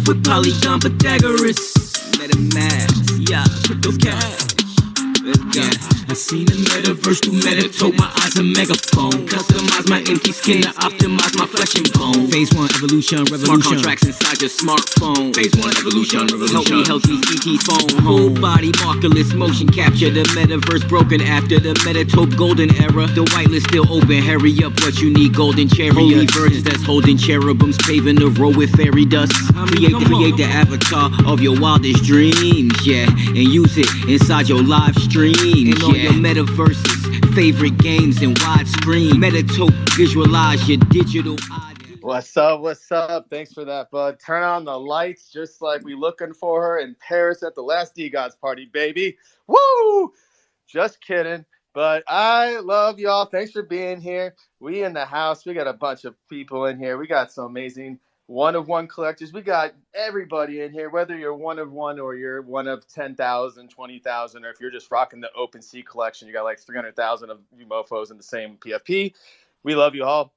with Polygon Pythagoras. MetaMask, yeah, crypto cash. Yeah, I seen the metaverse through Metatope. My eyes a megaphone. Customize my empty skin to optimize my flesh and bone. Phase 1, evolution, revolution. Smart contracts inside your smartphone. Phase 1, evolution, revolution. Help me ET phone. Full body markerless motion capture. The metaverse broken after the Metatope golden era. The whitelist still open. Hurry up, what you need? Golden chariots. Holy virgins that's holding cherubims, paving the road with fairy dust. Create the avatar of your wildest dreams, yeah, and use it inside your live streams, and all your metaverses, favorite games and widescreen. Metatope, visualize your digital ID. What's up? What's up? Thanks for that, bud. Turn on the lights just like we looking for her in Paris at the last D-Gods party, baby. Woo! Just kidding. But I love y'all. Thanks for being here. We in the house. We got a bunch of people in here. We got some amazing one-of-one collectors. We got everybody in here, whether you're one of one or you're one of 10,000, 20,000, or if you're just rocking the OpenSea collection, you got like 300,000 of you mofos in the same PFP. We love you all.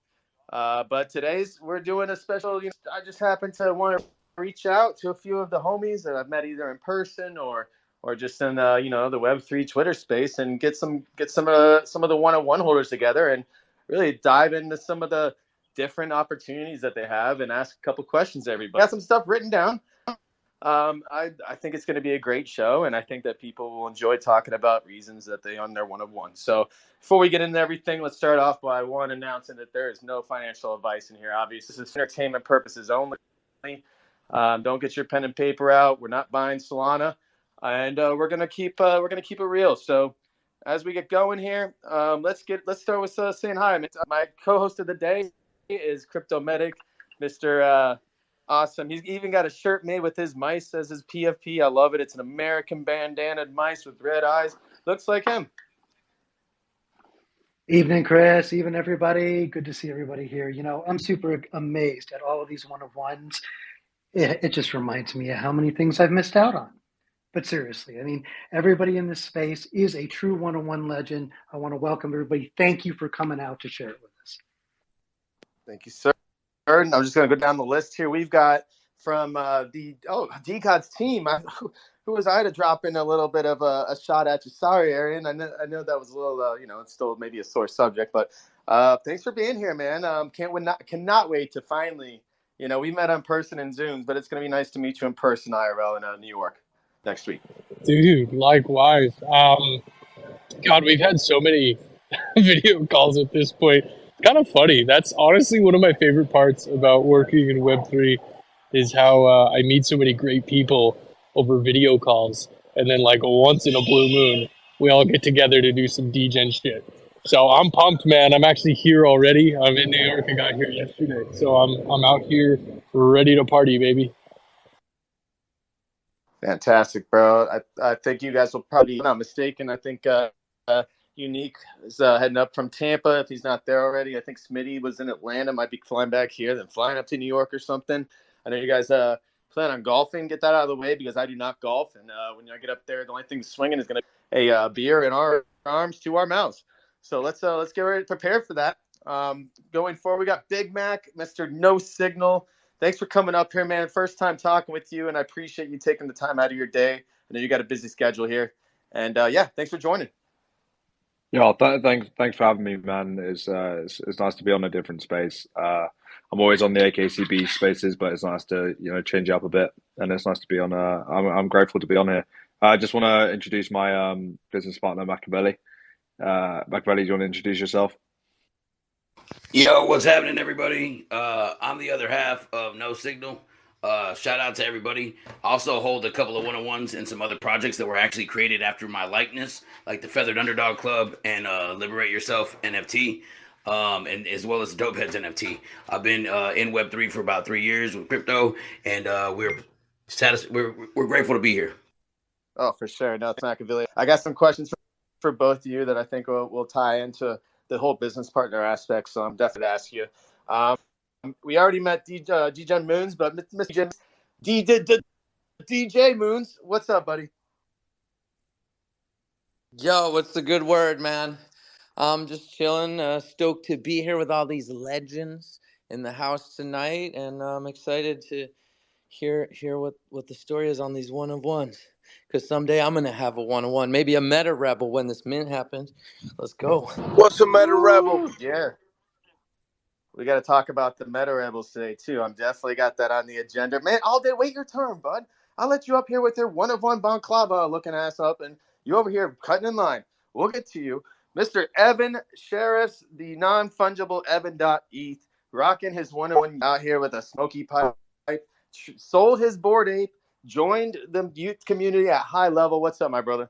But we're doing a special, I just happen to want to reach out to a few of the homies that I've met either in person or just in, the Web3 Twitter space and get some of the one-on-one holders together and really dive into some of the different opportunities that they have and ask a couple questions to everybody. Got some stuff written down. I think it's going to be a great show, and I think that people will enjoy talking about reasons that they own their one-of-one. So before we get into everything, let's start off by one announcing that there is no financial advice in here. Obviously, this is for entertainment purposes only. Don't get your pen and paper out. We're not buying Solana, and we're gonna keep it real. So as we get going here, let's start with saying hi. My co-host of the day is Crypto Medic, Mr. Awesome. He's even got a shirt made with his mice as his PFP. I love it. It's an American bandanaed mice with red eyes. Looks like him. Evening, Chris. Even everybody. Good to see everybody here. I'm super amazed at all of these one-of-ones. It just reminds me of how many things I've missed out on. But seriously, everybody in this space is a true one-on-one legend. I want to welcome everybody. Thank you for coming out to share it with us. Thank you, sir. And I'm just going to go down the list here. We've got from D-God's team. Who was I to drop in a little bit of a shot at you? Sorry, Arian. I know that was a little, it's still maybe a sore subject. But thanks for being here, man. Cannot wait to finally, we met in person in Zooms, but it's going to be nice to meet you in person, IRL, in New York next week. Dude, likewise. God, we've had so many video calls at this point. Kind of funny. That's honestly one of my favorite parts about working in Web3 is how I meet so many great people over video calls. And then once in a blue moon, we all get together to do some degen shit. So I'm pumped, man. I'm actually here already. I'm in New York. I got here yesterday. So I'm out here ready to party, baby. Fantastic, bro. I think you guys will probably, if I'm not mistaken, I think Unique is heading up from Tampa if he's not there already. I think Smitty was in Atlanta, might be flying back here, then flying up to New York or something. I know you guys plan on golfing. Get that out of the way because I do not golf. And when I get up there, the only thing swinging is going to be a beer in our arms to our mouths. So let's get ready to prepare for that. Going forward, we got Big Mac, Mr. No Signal. Thanks for coming up here, man. First time talking with you, and I appreciate you taking the time out of your day. I know you got a busy schedule here. And, thanks for joining. Yeah, thanks for having me, man. It's nice to be on a different space. I'm always on the AKCB spaces, but it's nice to change it up a bit, and it's nice to be on. I'm grateful to be on here. I just want to introduce my business partner, Machiavelli. Machiavelli, do you want to introduce yourself? Yo, what's happening, everybody? I'm the other half of No Signal. Shout out to everybody. I also hold a couple of one-on-ones and some other projects that were actually created after my likeness, like the Feathered Underdog Club and Liberate Yourself NFT, and as well as the Dope Heads NFT. I've been in Web3 for about 3 years with crypto, and we're grateful to be here. Oh, for sure. No, it's Machiavelli. I got some questions for both of you that I think will tie into the whole business partner aspect, so I'm definitely going to ask you. We already met DJ Moons, but Mr. DJ Moons, what's up, buddy? Yo, what's the good word, man? I'm just chilling, stoked to be here with all these legends in the house tonight, and I'm excited to, hear what the story is on these one-of-ones. Because someday I'm gonna have a one-of-one, maybe a meta rebel when this mint happens. Let's go. What's a meta rebel? Yeah. We got to talk about the Meta Rebels today, too. I'm definitely got that on the agenda. Man, all day, wait your turn, bud. I'll let you up here with your one-of-one Balaclava looking ass up, and you over here cutting in line. We'll get to you. Mr. Evan Sheriffs, the non-fungible Evan.eth, rocking his one-of-one out here with a smoky pipe, sold his Bored Ape, joined the youth community at high level. What's up, my brother?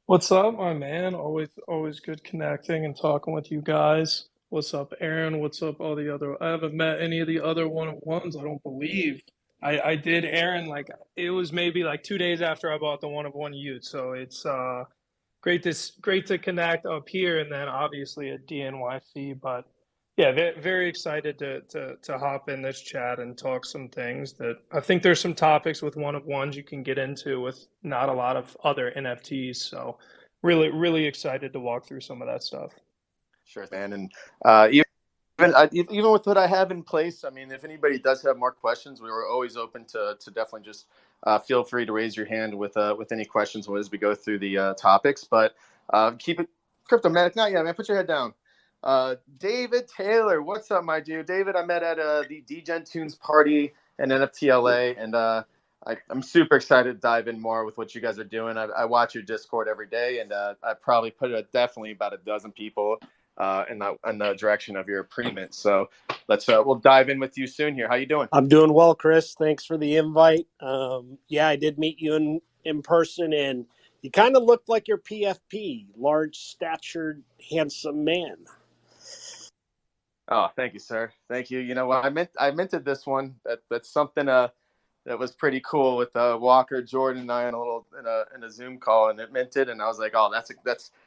What's up, my man? Always good connecting and talking with you guys. What's up, Aaron? What's up, all the other? I haven't met any of the other one-of-ones, I don't believe. I did Aaron, like, it was maybe like 2 days after I bought the one-of-one Ute, so it's great to connect up here, and then obviously at DNYC. But yeah, very excited to hop in this chat and talk some things that I think there's some topics with one-of-ones you can get into with not a lot of other NFTs. So really excited to walk through some of that stuff. Sure, man. And even with what I have in place, I mean, if anybody does have more questions, we were always open to definitely just feel free to raise your hand with any questions as we go through the topics. But keep it cryptomatic. Not yet, man. Put your head down. David Taylor, what's up, my dude? David, I met at the DGen Tunes party in NFTLA, and I'm super excited to dive in more with what you guys are doing. I watch your Discord every day, and I probably put definitely about a dozen people in the direction of your pre-mint. So we'll dive in with you soon here. How you doing? I'm doing well, Chris. Thanks for the invite. Yeah, I did meet you in person, and you kind of looked like your PFP, large statured, handsome man. Oh, thank you, sir. Thank you. You know what? I minted this one. That's something that was pretty cool with Walker, Jordan, and I on a little in a Zoom call, and it minted, and I was like, oh, that's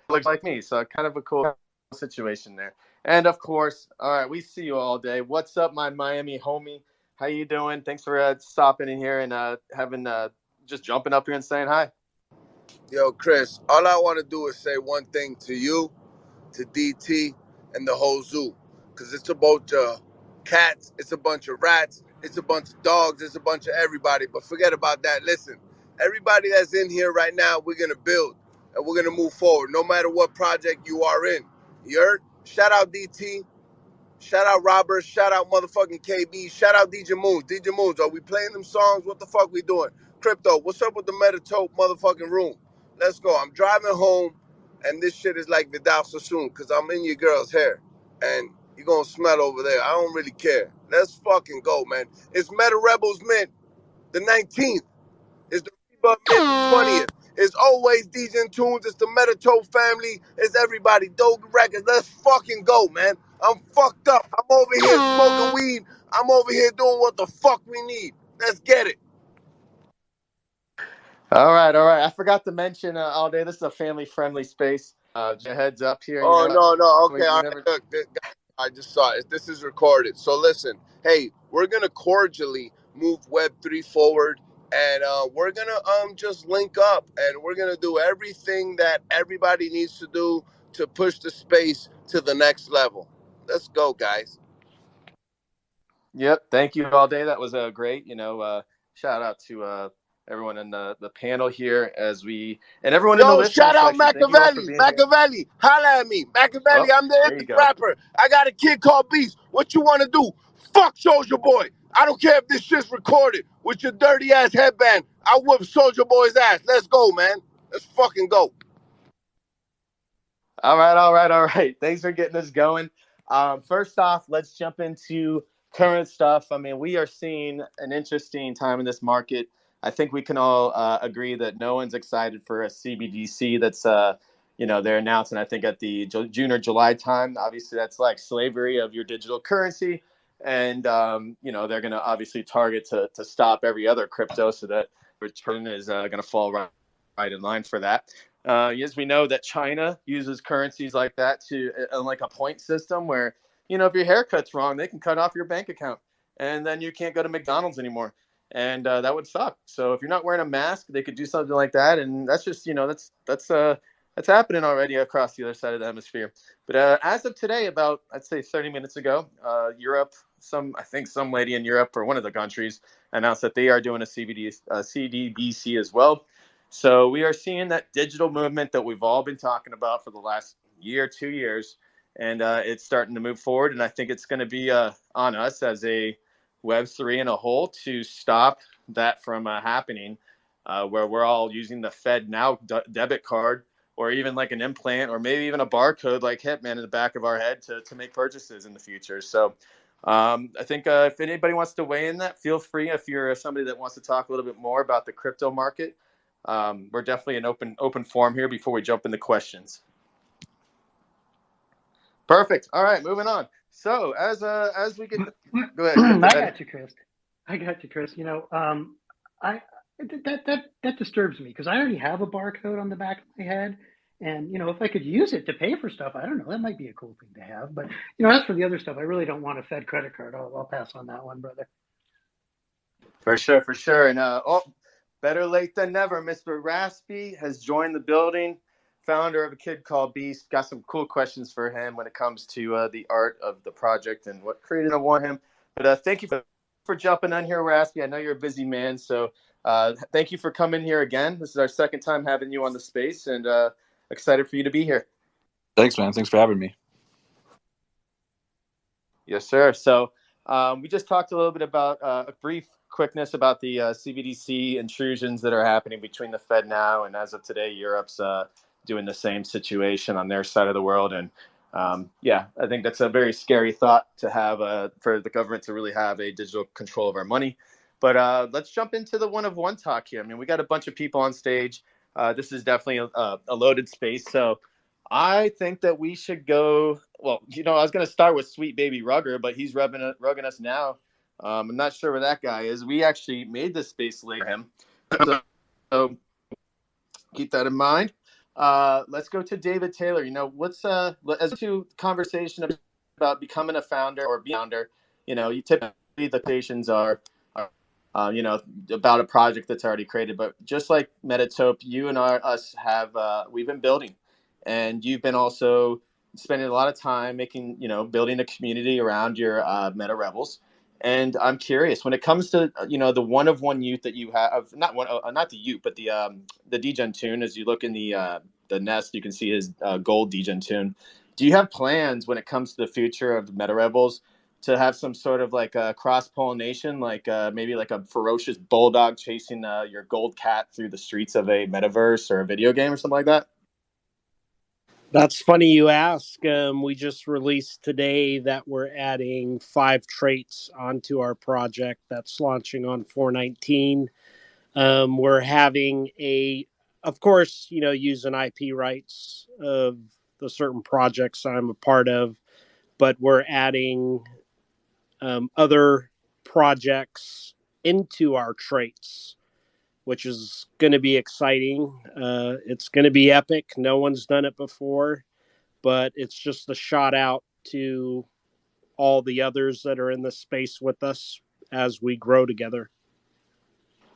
looks like me. So kind of a cool situation there. And of course, all right, we see you all day. What's up, my Miami homie? How you doing? Thanks for stopping in here and having just jumping up here and saying hi. Yo, Chris, all I want to do is say one thing to you, to DT, and the whole zoo. Because it's a bunch of cats, it's a bunch of rats, it's a bunch of dogs, it's a bunch of everybody. But forget about that. Listen, everybody that's in here right now, we're going to build and we're going to move forward, no matter what project you are in. You heard? Shout out DT. Shout out Robert. Shout out motherfucking KB. Shout out DJ Moons. DJ Moons, are we playing them songs? What the fuck we doing? Crypto, what's up with the Metatope motherfucking room? Let's go. I'm driving home, and this shit is like Vidal Sassoon, because I'm in your girl's hair. And you're going to smell over there. I don't really care. Let's fucking go, man. It's Meta Rebels Mint, the 19th. It's the Rebirth Mint, the 20th. It's always DJ Tunes. It's the Metatope family. It's everybody. Dope Records. Let's fucking go, man. I'm fucked up. I'm over here smoking weed. I'm over here doing what the fuck we need. Let's get it. All right. I forgot to mention all day. This is a family-friendly space. Heads up here. Oh, no. Okay, all right. never... Look, I just saw it. This is recorded. So listen, hey, we're going to cordially move Web3 forward. And we're going to just link up. And we're going to do everything that everybody needs to do to push the space to the next level. Let's go, guys. Yep. Thank you all day. That was great. Shout out to everyone in the panel here and everyone in the listening shout out section. Machiavelli. Holla at me. Machiavelli, I'm the hip rapper. I got a kid called Beast. What you want to do? Fuck Soulja Boy. I don't care if this shit's recorded with your dirty ass headband. I whoop Soulja Boy's ass. Let's go, man. Let's fucking go. All right. Thanks for getting us going. First off, let's jump into current stuff. I mean, we are seeing an interesting time in this market. I think we can all agree that no one's excited for a CBDC that's, they're announcing, I think, at the June or July time. Obviously, that's like slavery of your digital currency. And, they're going to obviously target to stop every other crypto so that return is going to fall right in line for that. Yes, we know that China uses currencies like that to like a point system where, if your haircut's wrong, they can cut off your bank account and then you can't go to McDonald's anymore. And that would suck. So if you're not wearing a mask, they could do something like that. And that's just, that's That's happening already across the other side of the hemisphere. But as of today, about I'd say 30 minutes ago, Europe, I think some lady in Europe or one of the countries announced that they are doing a CDBC as well. So we are seeing that digital movement that we've all been talking about for the last year, 2 years, and it's starting to move forward. And I think it's going to be on us as a Web3 in a whole to stop that from happening, where we're all using the Fed Now debit card or even like an implant or maybe even a barcode like Hitman in the back of our head to make purchases in the future. So I think if anybody wants to weigh in that, feel free. If you're somebody that wants to talk a little bit more about the crypto market, we're definitely an open forum here before we jump into questions. Perfect. All right, moving on. So as we get, go ahead. I got you, Chris. You know, that disturbs me because I already have a barcode on the back of my head, and you know, if I could use it to pay for stuff, I don't know, that might be a cool thing to have. But you know, as for the other stuff, I really don't want a Fed credit card. I'll pass on that one, brother. For sure. And better late than never. Mr. Raspy has joined the building. Founder of a kid called Beast. Got some cool questions for him when it comes to the art of the project and what created and won him. But thank you for jumping on here, Raspy. I know you're a busy man, so thank you for coming here again. This is our second time having you on the space, and excited for you to be here. Thanks, man. Thanks for having me. Yes, sir. So we just talked a little bit about a brief quickness about the CBDC intrusions that are happening between the Fed now, and as of today, Europe's doing the same situation on their side of the world. And I think that's a very scary thought to have for the government to really have a digital control of our money. But let's jump into the one-of-one talk here. I mean, we got a bunch of people on stage. This is definitely a loaded space. So I think that we should go. Well, you know, I was going to start with Sweet Baby Rugger, but he's rugging us now. I'm not sure where that guy is. We actually made this space late for him. So keep that in mind. Let's go to David Taylor. You know, as to conversation about becoming a founder or being a founder, you know, you typically the conversations are you know, about a project that's already created. But just like Metatope, you and us have we've been building, and you've been also spending a lot of time building a community around your Meta Rebels. And I'm curious, when it comes to the one-of-one youth that you have, not the youth, but the Degen tune. As you look in the nest, you can see his gold Degen tune. Do you have plans when it comes to the future of Meta Rebels to have some sort of like a cross-pollination, like maybe like a ferocious bulldog chasing your gold cat through the streets of a metaverse or a video game or something like that? That's funny you ask. We just released today that we're adding 5 traits onto our project that's launching on 4/19. We're having of course, using IP rights of the certain projects I'm a part of, but we're adding other projects into our traits, which is going to be exciting. It's going to be epic. No one's done it before, but it's just a shout out to all the others that are in the space with us as we grow together.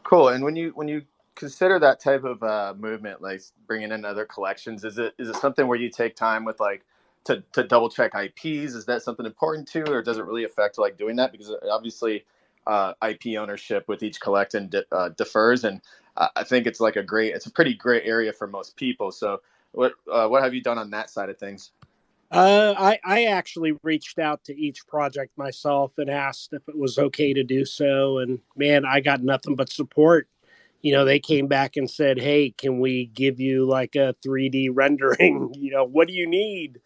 Cool. And when you consider that type of movement, like bringing in other collections, is it something where you take time with like to double check IPs? Is that something important to, or does it really affect like doing that? Because obviously IP ownership with each collection differs, and I think it's a pretty great area for most people. So what have you done on that side of things? I actually reached out to each project myself and asked if it was okay to do so. And man, I got nothing but support. They came back and said, hey, can we give you like a 3D rendering? What do you need?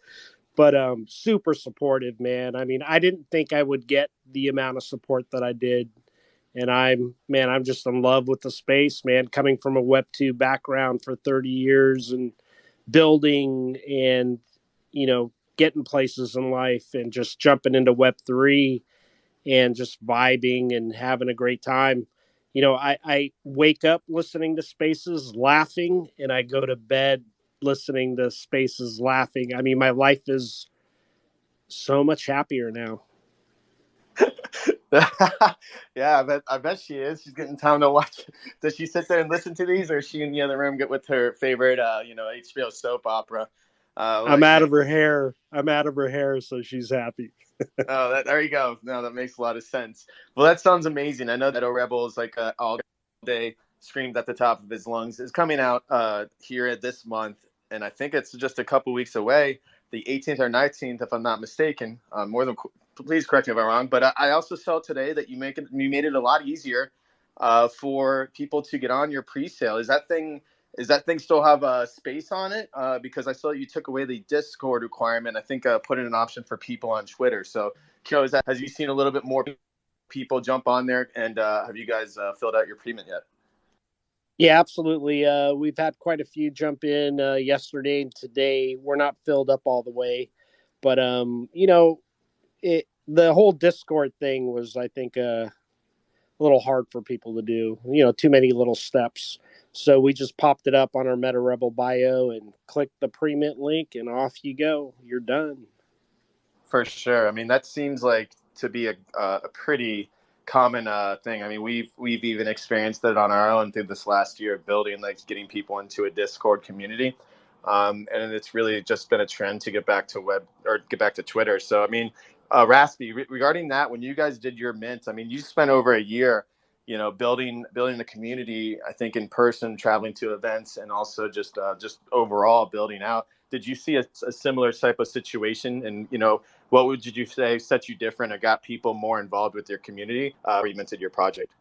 But super supportive, man. I mean, I didn't think I would get the amount of support that I did. And I'm just in love with the space, man, coming from a Web2 background for 30 years and building and, getting places in life and just jumping into Web3 and just vibing and having a great time. I wake up listening to Spaces laughing, and I go to bed listening to Spaces laughing. I mean, my life is so much happier now. Yeah, I bet she is. She's getting time to watch. Does she sit there and listen to these, or is she in the other room get with her favorite, HBO soap opera? I'm Like, out of her hair. I'm out of her hair, so she's happy. oh, there you go. No, that makes a lot of sense. Well, that sounds amazing. I know that O Rebel is like all day screamed at the top of his lungs. Is coming out here this month, and I think it's just a couple weeks away, the 18th or 19th, if I'm not mistaken. Please correct me if I'm wrong, but I also saw today that you made it a lot easier for people to get on your pre-sale. Is that thing still have a space on it? Because I saw you took away the Discord requirement. I think put in an option for people on Twitter. So, has you seen a little bit more people jump on there? And have you guys filled out your pre-mint yet? Yeah, absolutely. We've had quite a few jump in yesterday and today. We're not filled up all the way, but the whole Discord thing was, I think, a little hard for people to do. Too many little steps. So we just popped it up on our Meta Rebel bio and clicked the pre-mint link, and off you go. You're done. For sure. I mean, that seems like to be a pretty common thing. I mean, we've even experienced it on our own through this last year of building, like getting people into a Discord community, and it's really just been a trend to get back to web or get back to Twitter. So, I mean, Raspy, regarding that, when you guys did your mint, I mean, you spent over a year, building the community. I think in person, traveling to events, and also just overall building out. Did you see a similar type of situation? And what would you say set you different or got people more involved with your community where you minted your project?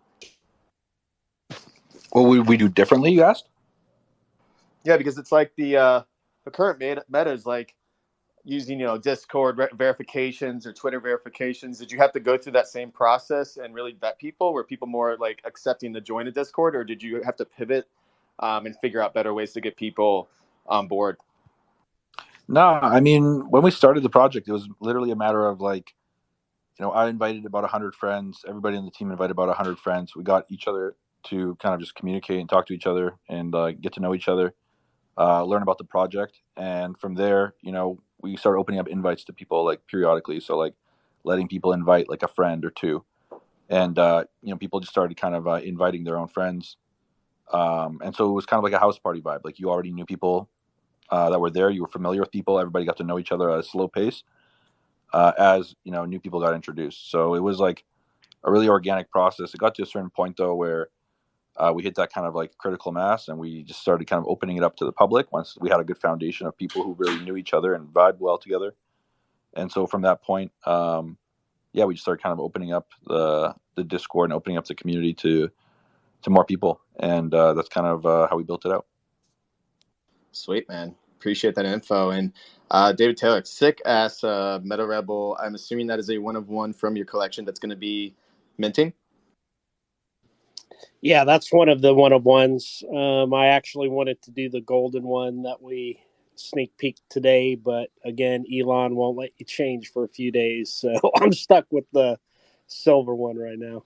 What would we do differently, you asked? Yeah, because it's like the current meta is like using Discord verifications or Twitter verifications. Did you have to go through that same process and really vet people? Were people more like accepting to join a Discord, or did you have to pivot and figure out better ways to get people on board? No, I mean, when we started the project, it was literally a matter of like, I invited about 100 friends. Everybody in the team invited about 100 friends. We got each other to kind of just communicate and talk to each other and get to know each other, learn about the project. And from there, we started opening up invites to people like periodically. So like letting people invite like a friend or two. And, people just started kind of inviting their own friends. And so it was kind of like a house party vibe. Like you already knew people that were there. You were familiar with people. Everybody got to know each other at a slow pace as new people got introduced. So it was like a really organic process. It got to a certain point though where we hit that kind of like critical mass, and we just started kind of opening it up to the public once we had a good foundation of people who really knew each other and vibed well together. And so from that point, we just started kind of opening up the Discord and opening up the community to more people, and that's kind of how we built it out. Sweet, man. Appreciate that info. And David Taylor, sick ass Meta Rebel. I'm assuming that is a one of one from your collection that's going to be minting. Yeah, that's one of the one of ones. I actually wanted to do the golden one that we sneak peeked today, but again, Elon won't let you change for a few days, so I'm stuck with the silver one right now.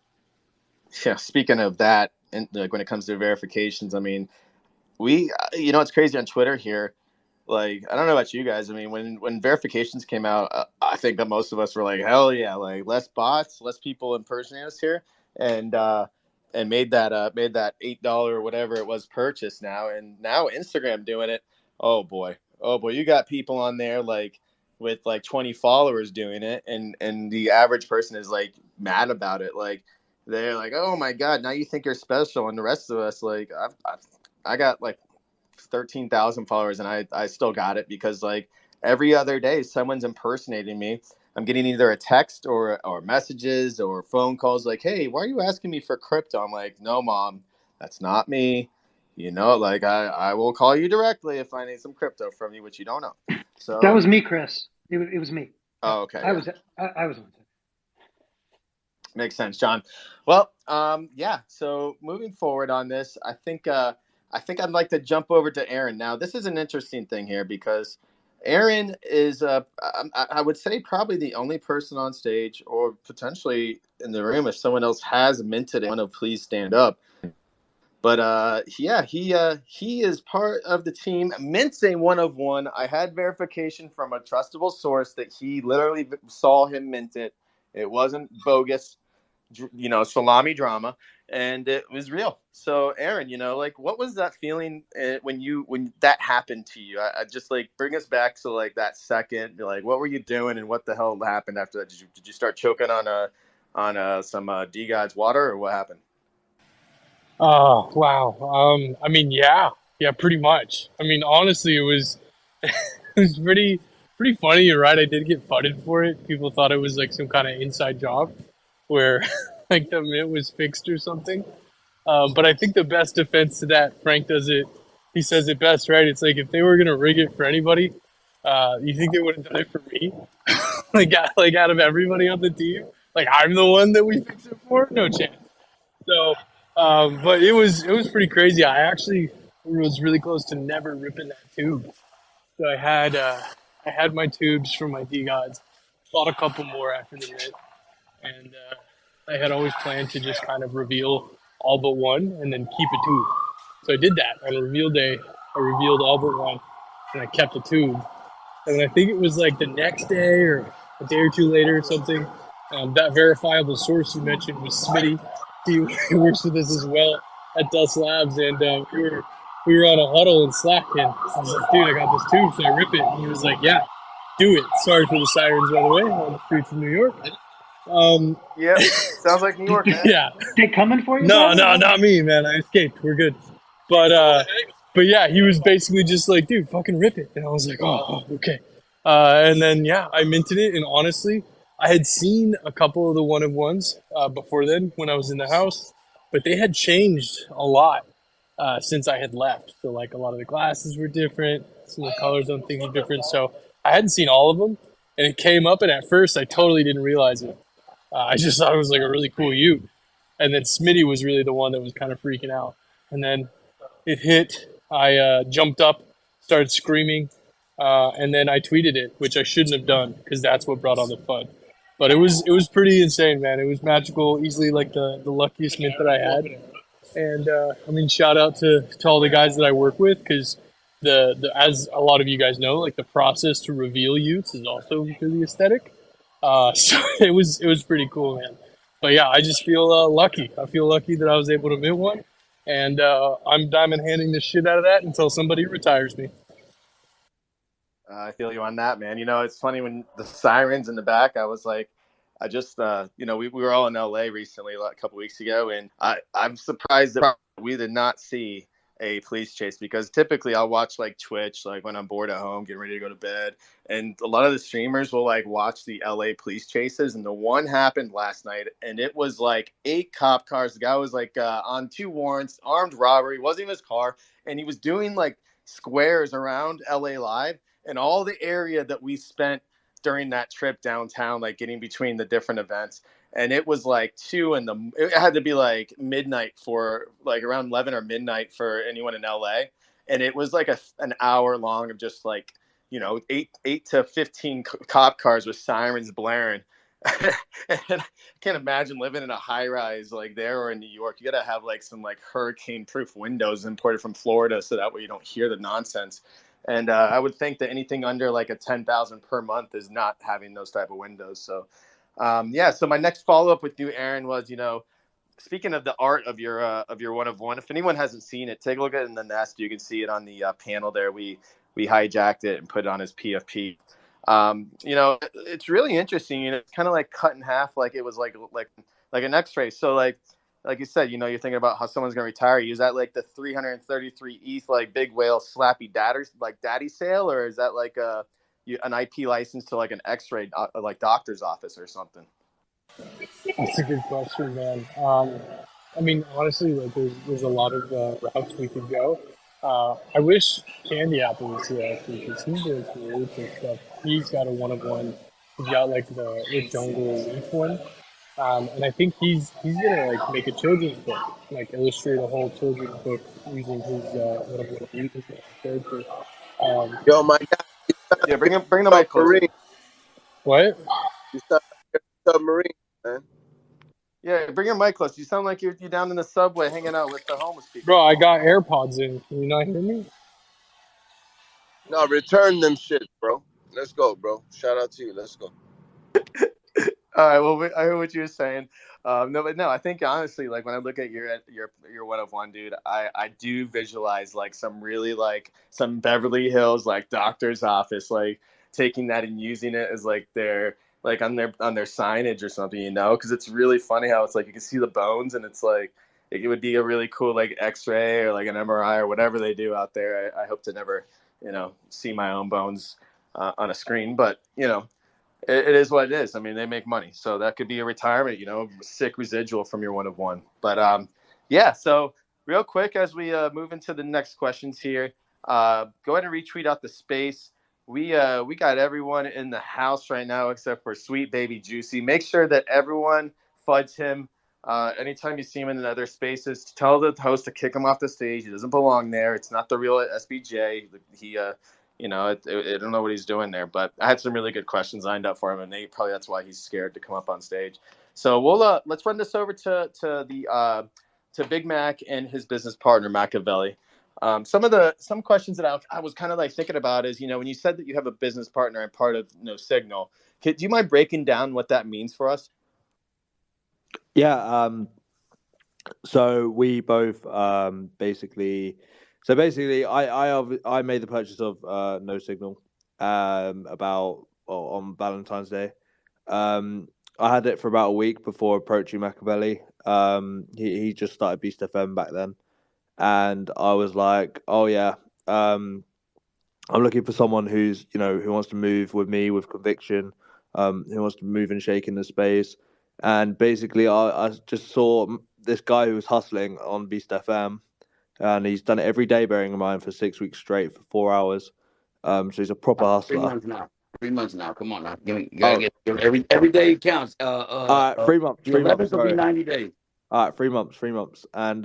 Yeah, speaking of that, and like when it comes to verifications, I mean, we, it's crazy on Twitter here. Like, I don't know about you guys. I mean, when verifications came out, I think that most of us were like, hell yeah, like less bots, less people impersonating us here, and made that $8 or whatever it was purchase now, and now Instagram doing it. Oh boy, you got people on there like with like 20 followers doing it, and the average person is like mad about it. Like they're like, oh my god, now you think you're special, and the rest of us like I got like 13,000 followers, and I still got it because like every other day someone's impersonating me. I'm getting either a text or messages or phone calls like, hey, why are you asking me for crypto? I'm like, no, mom, that's not me. Like I will call you directly if I need some crypto from you, which you don't know. So That was me, Chris. It was me. Oh, okay. I was on. Makes sense, John. Well, yeah. So moving forward on this, I think I'd like to jump over to Aaron. Now, this is an interesting thing here because Aaron is, I would say, probably the only person on stage or potentially in the room if someone else has minted one of Please Stand Up. But he is part of the team minting one of one. I had verification from a trustable source that he literally saw him mint it. It wasn't bogus. salami drama, and it was real. So, Aaron, like, what was that feeling when that happened to you? I just like bring us back to like that second. Like, what were you doing, and what the hell happened after that? Did you start choking on some D God's water, or what happened? Oh, wow. I mean, yeah, pretty much. I mean, honestly, it was it was pretty funny. You're right. I did get fudded for it. People thought it was like some kind of inside job where like the mint was fixed or something. But I think the best defense to that, Frank does it. He says it best, right? It's like if they were gonna rig it for anybody, you think they would have done it for me? like out of everybody on the team, like I'm the one that we fix it for? No chance. So, but it was pretty crazy. I actually was really close to never ripping that tube. So I had my tubes from my D gods, bought a couple more after the mint, and I had always planned to just kind of reveal all but one and then keep a tube. So I did that on reveal day. I revealed all but one, and I kept a tube. And I think it was like the next day or a day or two later or something. That verifiable source you mentioned was Smitty. He works with us as well at Dust Labs, and we were on a huddle in Slack, and I was like, "Dude, I got this tube, should I rip it?" And he was like, "Yeah, do it." Sorry for the sirens, by the way, on the streets of New York. Um, Yep, sounds like New York, man. yeah, They coming for you, no, brother? no, not me, man. I escaped. We're good. But yeah, he was basically just like, dude, fucking rip it. And I was like, okay. And then yeah, I minted it. And honestly, I had seen a couple of the one of ones before then when I was in the house, but they had changed a lot since I had left. So like a lot of the glasses were different, some of the colors on things were different. So I hadn't seen all of them, and it came up, and at first I totally didn't realize it. I just thought it was like a really cool Ute. And then Smitty was really the one that was kind of freaking out. And then it hit. I jumped up, started screaming, and then I tweeted it, which I shouldn't have done because that's what brought on the FUD. But it was pretty insane, man. It was magical, easily like the luckiest mint that I had. And I mean, shout out to all the guys that I work with because the as a lot of you guys know, like the process to reveal Utes is also really aesthetic. So it was pretty cool, man. But yeah, I just feel lucky. I feel lucky that I was able to mint one, and I'm diamond handing the shit out of that until somebody retires me. I feel you on that, man. It's funny when the sirens in the back. I was like, I just, we were all in LA recently, like, a couple weeks ago, and I'm surprised that we did not see a police chase because typically I'll watch like Twitch, like when I'm bored at home, getting ready to go to bed, and a lot of the streamers will like watch the LA police chases, and the one happened last night, and it was like 8 cop cars. The guy was like on 2 warrants, armed robbery, wasn't even his car, and he was doing like squares around LA Live and all the area that we spent during that trip downtown, like getting between the different events. And it was like it had to be like midnight for like around 11 or midnight for anyone in LA. And it was like an hour long of just like, 8 to 15 cop cars with sirens blaring. And I can't imagine living in a high rise like there or in New York. You got to have like some like hurricane proof windows imported from Florida so that way you don't hear the nonsense. And I would think that anything under like a 10,000 per month is not having those type of windows. So, yeah. So my next follow up with you, Aaron, was speaking of the art of your one of one. If anyone hasn't seen it, take a look at it in the nest. You can see it on the panel there. We hijacked it and put it on his PFP. It's really interesting. It's kind of like cut in half, like it was like an X-ray. So like you said, you're thinking about how someone's gonna retire. Is that like the 333 ETH like big whale slappy daddy sale, or is that like an IP license to like an X-ray like doctor's office or something? That's a good question, man. I mean, honestly, like there's a lot of routes we could go. I wish Candy Apple was here actually because he's doing some really cool stuff. He's got a one of one. He's got like the jungle leaf one, and I think he's gonna like make a children's book, like illustrate a whole children's book using his one of one music character. Yo, my guy, Yeah, bring the mic closer. submarine. What? You sound like a submarine, man. Yeah, bring your mic close. You sound like you're down in the subway hanging out with the homeless people. Bro, I got AirPods in. Can you not hear me? No, return them shit, bro. Let's go, bro. Shout out to you. Let's go. All right. Well, I heard what you were saying. No, but no, I think honestly, like when I look at your one of one, dude, I do visualize like some really like some Beverly Hills like doctor's office, like taking that and using it as like their like on their signage or something, you know? Because it's really funny how it's like you can see the bones, and it's like it would be a really cool like X-ray or like an MRI or whatever they do out there. I hope to never, see my own bones on a screen, but it is what it is. I mean, they make money, so that could be a retirement, sick residual from your one of one. But yeah. So real quick, as we move into the next questions here, go ahead and retweet out the space. We got everyone in the house right now except for Sweet Baby Juicy. Make sure that everyone fudge him. Anytime you see him in other spaces, tell the host to kick him off the stage. He doesn't belong there. It's not the real SBJ. He I don't know what he's doing there, but I had some really good questions lined up for him, and probably that's why he's scared to come up on stage. So let's run this over to Big Mac and his business partner Machiavelli. Some questions that I was kind of like thinking about is, when you said that you have a business partner and part of No Signal, do you mind breaking down what that means for us? Yeah. So we both basically. So basically, I made the purchase of No Signal on Valentine's Day. I had it for about a week before approaching Machiavelli. He just started Beast FM back then, and I was like, oh yeah, I'm looking for someone who's who wants to move with me with conviction, who wants to move and shake in the space. And basically, I just saw this guy who was hustling on Beast FM, and he's done it every day, bearing in mind, for 6 weeks straight for 4 hours. So he's a proper hustler. 3 months now. 3 months now. Come on now. You gotta get every day counts. 3 months. The 3 months. 11th will be 90 days. All right, 3 months. 3 months. And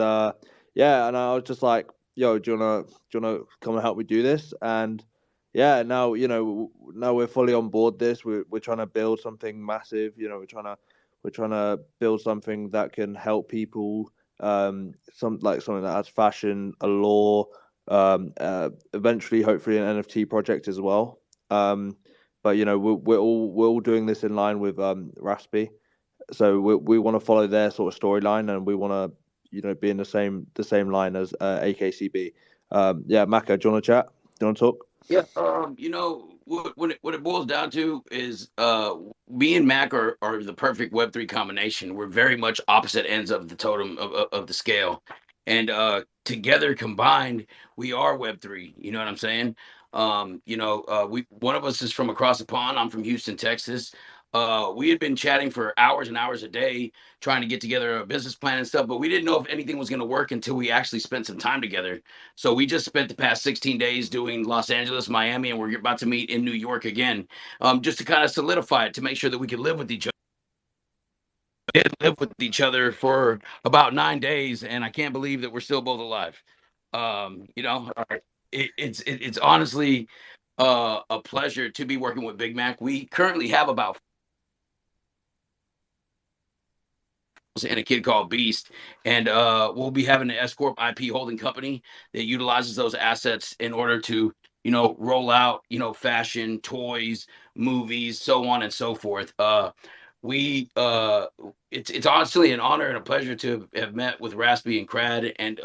yeah, and I was just like, yo, do you wanna come and help me do this? And yeah, now now we're fully on board this. We're trying to build something massive. We're trying to build something that can help people. Something that has fashion, a law, eventually, hopefully, an NFT project as well. But we're all doing this in line with Raspy. So we want to follow their sort of storyline, and we want to be in the same line as AKCB. Yeah, Maka, do you want to chat? Do you want to talk? Yeah, what it boils down to is me and Mac are the perfect Web3 combination. We're very much opposite ends of the totem of the scale, and together combined, we are Web3. You know what I'm saying? We one of us is from across the pond. I'm from Houston, Texas. We had been chatting for hours and hours a day, trying to get together a business plan and stuff, but we didn't know if anything was going to work until we actually spent some time together. So we just spent the past 16 days doing Los Angeles, Miami, and we're about to meet in New York again, just to kind of solidify it, to make sure that we could live with each other. We did live with each other for about 9 days, and I can't believe that we're still both alive. It's honestly a pleasure to be working with Big Mac. We currently have about and a kid called Beast, and we'll be having an S Corp IP holding company that utilizes those assets in order to roll out fashion, toys, movies, so on and so forth. We It's honestly an honor and a pleasure to have met with Raspy and Crad, and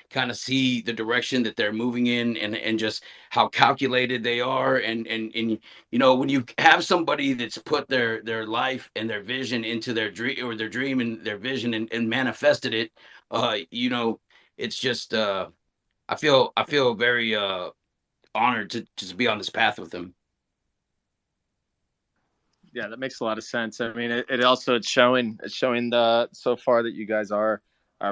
kind of see the direction that they're moving in, and just how calculated they are, and when you have somebody that's put their life and their vision into their dream, or their dream and their vision, and manifested it, it's just I feel very honored to just be on this path with them. Yeah, that makes a lot of sense. I mean, it's showing so far that you guys are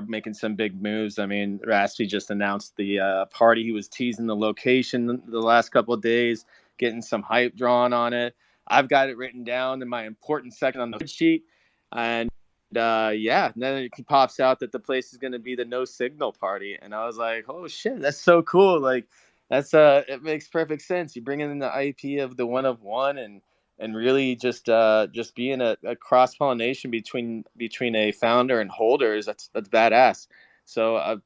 making some big moves. I mean, Raspy just announced the party. He was teasing the location the last couple of days, getting some hype drawn on it. I've got it written down in my important section on the sheet, and yeah, and then it pops out that the place is going to be the No Signal party, and I was like, oh shit, that's so cool. Like, that's it makes perfect sense. You bring in the IP of the one of one, and really just being a cross pollination between a founder and holders. That's badass. So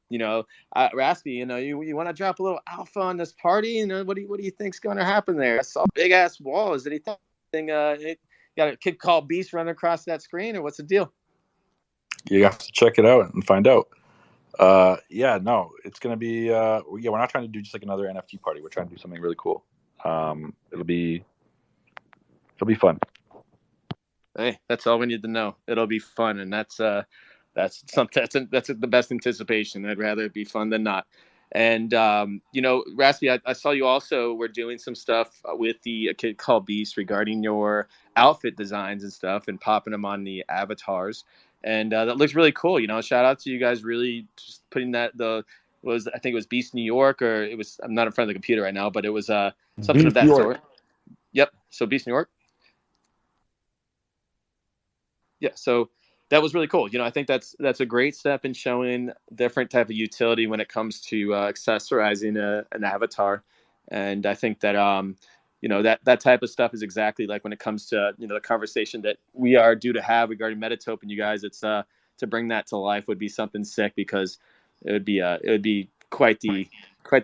Raspy, you want to drop a little alpha on this party? What do you think's going to happen there? I saw a big ass wall. Is anything got a kid called Beast running across that screen, or what's the deal? You have to check it out and find out. Yeah, no, it's gonna be. Yeah, we're not trying to do just like another NFT party. We're trying to do something really cool. It'll be fun. Hey, that's all we need to know. It'll be fun, and that's the best anticipation. I'd rather it be fun than not. And Raspy, I saw you also were doing some stuff with a kid called Beast regarding your outfit designs and stuff, and popping them on the avatars, and that looks really cool. Shout out to you guys, really just putting that I think it was Beast New York, or it was, I'm not in front of the computer right now, but it was something Beast of that York. sort. Yep. So Beast New York. Yeah, so that was really cool. I think that's a great step in showing different type of utility when it comes to accessorizing an avatar, and I think that that type of stuff is exactly like when it comes to the conversation that we are due to have regarding Metatope and you guys. It's to bring that to life would be something sick, because it would be quite the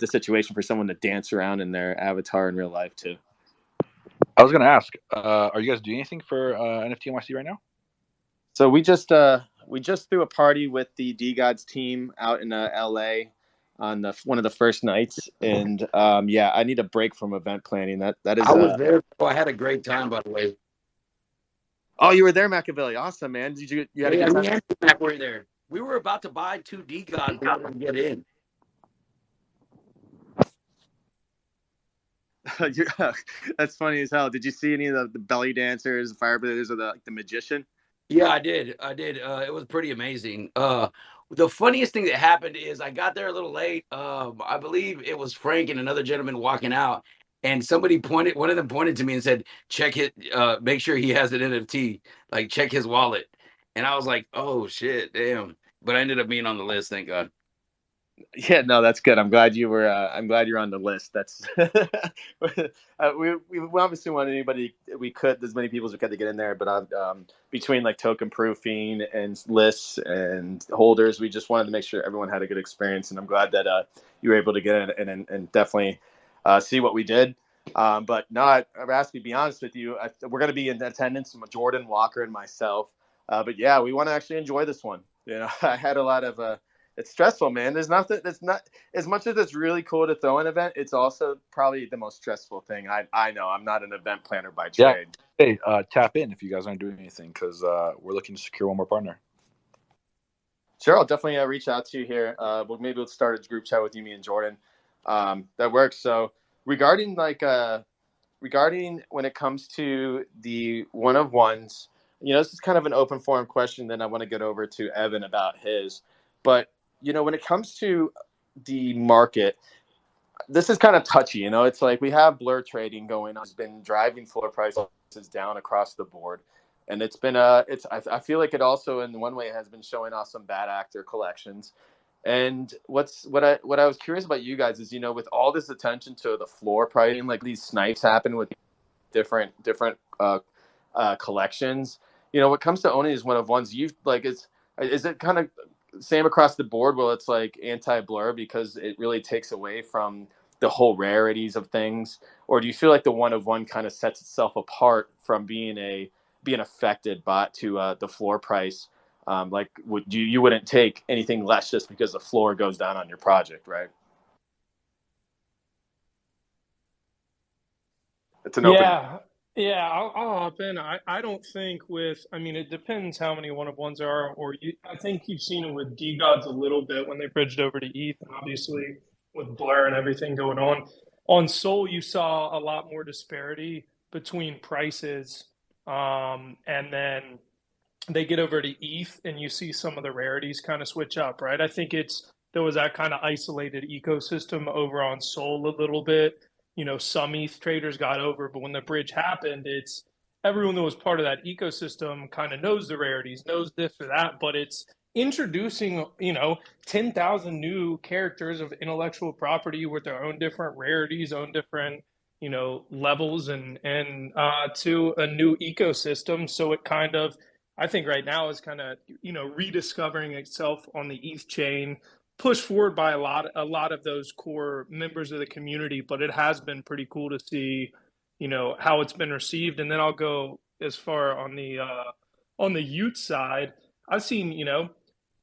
situation for someone to dance around in their avatar in real life too. I was gonna ask, are you guys doing anything for NFT NYC right now? So we just threw a party with the D Gods team out in LA on one of the first nights, and I need a break from event planning. That is. I was there. I had a great time, by the way. Oh, you were there, Machiavelli. Awesome, man. Did you had a good time? Me and Mac were there. We were about to buy 2 D Gods to get in. That's funny as hell. Did you see any of the belly dancers, fire breathers, or the magician? Yeah, I did. It was pretty amazing. The funniest thing that happened is I got there a little late. I believe it was Frank and another gentleman walking out, and one of them pointed to me and said, check it, make sure he has an NFT, like check his wallet. And I was like, oh shit, damn. But I ended up being on the list, thank God. Yeah, no, that's good. I'm glad you were. I'm glad you're on the list. That's we obviously want anybody we could, as many people as we could to get in there. But between like token proofing and lists and holders, we just wanted to make sure everyone had a good experience. And I'm glad that you were able to get in and definitely see what we did. But not, Raspy, be honest with you, we're going to be in attendance, Jordan, Walker, and myself. But yeah, we want to actually enjoy this one. I had a lot of. It's stressful, man. There's nothing. It's not as much as it's really cool to throw an event. It's also probably the most stressful thing. I know. I'm not an event planner by trade. Yeah. Hey, tap in if you guys aren't doing anything, because we're looking to secure one more partner. Sure, I'll definitely reach out to you here. Maybe we'll start a group chat with you, me and Jordan. That works. So regarding when it comes to the one of ones, this is kind of an open forum question. Then I want to get over to Evan about his, but. When it comes to the market, this is kind of touchy. It's like we have blur trading going on. It's been driving floor prices down across the board. And it's been, I feel like it also in one way has been showing off some bad actor collections. And what I was curious about you guys is, with all this attention to the floor pricing, like these snipes happen with different collections, what comes to owning is one of ones is it kind of same across the board? Well, it's like anti-blur because it really takes away from the whole rarities of things, or do you feel like the one of one kind of sets itself apart from being affected by the floor price? You wouldn't take anything less just because the floor goes down on your project, right? It's an open. Yeah, I'll hop in. I don't think it depends how many one of ones there are, I think you've seen it with D Gods a little bit when they bridged over to ETH, and obviously with Blur and everything going on. On Sol, you saw a lot more disparity between prices, and then they get over to ETH, and you see some of the rarities kind of switch up, right? I think there was that kind of isolated ecosystem over on Sol a little bit. Some ETH traders got over, but when the bridge happened, it's everyone that was part of that ecosystem kind of knows the rarities, knows this or that, but it's introducing, 10,000 new characters of intellectual property with their own different rarities, own different, levels and to a new ecosystem. So it kind of, I think right now is kind of, rediscovering itself on the ETH chain, pushed forward by a lot of those core members of the community, but it has been pretty cool to see, how it's been received. And then I'll go as far on the youth side. I've seen,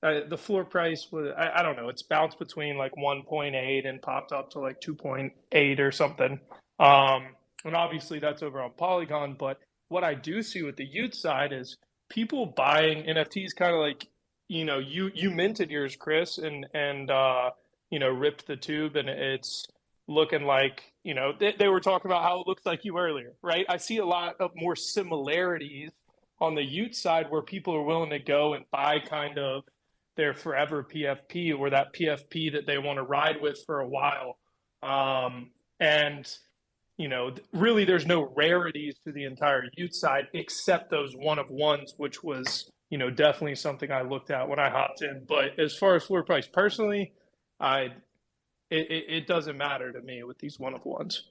the floor price was, I don't know, it's bounced between like 1.8 and popped up to like 2.8 or something. And obviously that's over on Polygon. But what I do see with the youth side is people buying NFTs kind of like, you minted yours, Chris, and ripped the tube, and it's looking like, they were talking about how it looks like you earlier, right? I see a lot of more similarities on the Ute side where people are willing to go and buy kind of their forever PFP or that PFP that they want to ride with for a while. And really there's no rarities to the entire Ute side except those one of ones, which was, definitely something I looked at when I hopped in. But as far as floor price personally, it doesn't matter to me with these one of ones.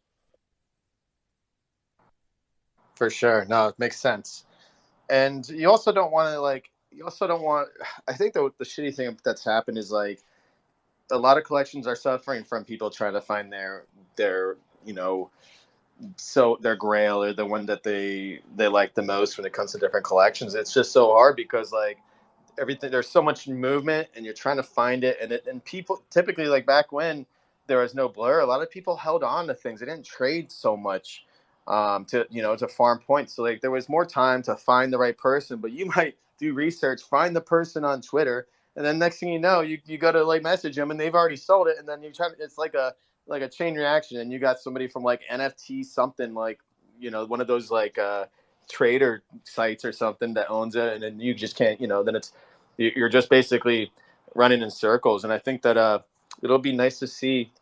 For sure. No, it makes sense. And you also don't want to I think the shitty thing that's happened is like a lot of collections are suffering from people trying to find their so their grail or the one that they like the most when it comes to different collections. It's just so hard because like everything, there's so much movement and you're trying to find it, and people typically, like back when there was no blur, a lot of people held on to things. They didn't trade so much to farm points. So like there was more time to find the right person, but you might do research, find the person on Twitter, and then next thing you know, you go to like message them and they've already sold it, and then it's like a chain reaction, and you got somebody from like NFT something, like one of those like trader sites or something that owns it, and then you just can't, then you're just basically running in circles. And I think that it'll be nice to see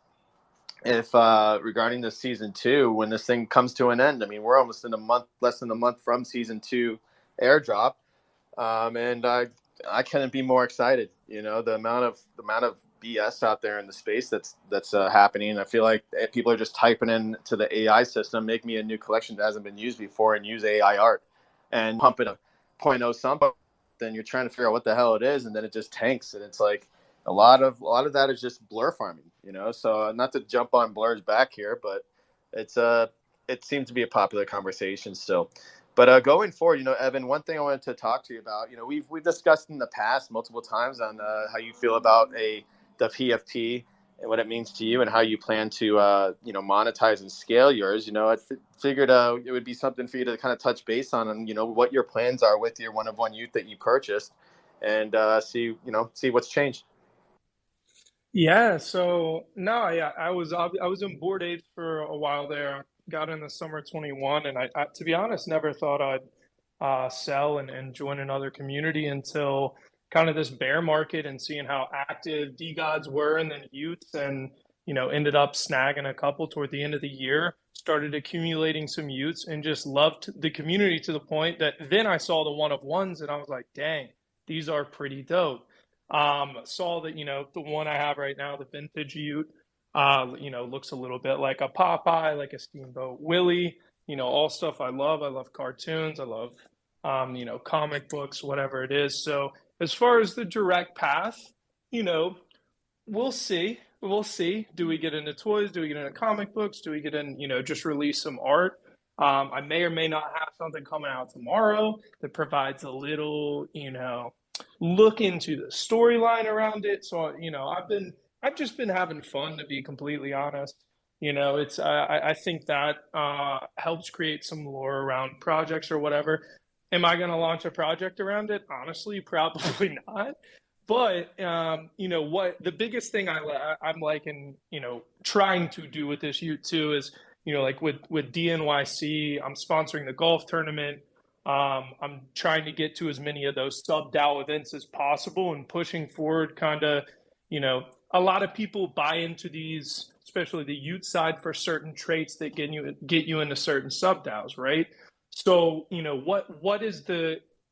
if regarding the season 2, when this thing comes to an end. I mean, we're almost less than a month from season 2 airdrop, and I couldn't be more excited. The amount of BS out there in the space that's happening. I feel like people are just typing in to the AI system, make me a new collection that hasn't been used before, and use AI art and pump it a 0.0 something. Then you're trying to figure out what the hell it is, and then it just tanks. And it's like a lot of that is just blur farming, So not to jump on Blur's back here, but it seems to be a popular conversation still. But going forward, Evan, one thing I wanted to talk to you about, we've discussed in the past multiple times on how you feel about the PFP and what it means to you, and how you plan to monetize and scale yours. I figured it would be something for you to kind of touch base on, and what your plans are with your one of one youth that you purchased, and see what's changed. Yeah, so no, yeah, I was in Board 8 for a while there. Got in the summer 21, and I to be honest, never thought I'd sell and join another community until kind of this bear market, and seeing how active DGods were and then youths, and ended up snagging a couple toward the end of the year. Started accumulating some youths and just loved the community to the point that then I saw the one of ones and I was like, dang, these are pretty dope. Saw that, the one I have right now, the vintage Ute, looks a little bit like a Popeye, like a Steamboat Willie, all stuff I love. I love cartoons. I love, comic books, whatever it is. So as far as the direct path, we'll see. We'll see. Do we get into toys? Do we get into comic books? Do we get in, just release some art? I may or may not have something coming out tomorrow that provides a little, look into the storyline around it. So, I've just been having fun, to be completely honest. I think that helps create some lore around projects or whatever. Am I going to launch a project around it? Honestly, probably not. But what the biggest thing I'm liking, trying to do with this Ute too is, like with DNYC, I'm sponsoring the golf tournament. I'm trying to get to as many of those sub DAO events as possible, and pushing forward kind of, a lot of people buy into these, especially the Ute side, for certain traits that get you into certain sub DAOs, right? So, what is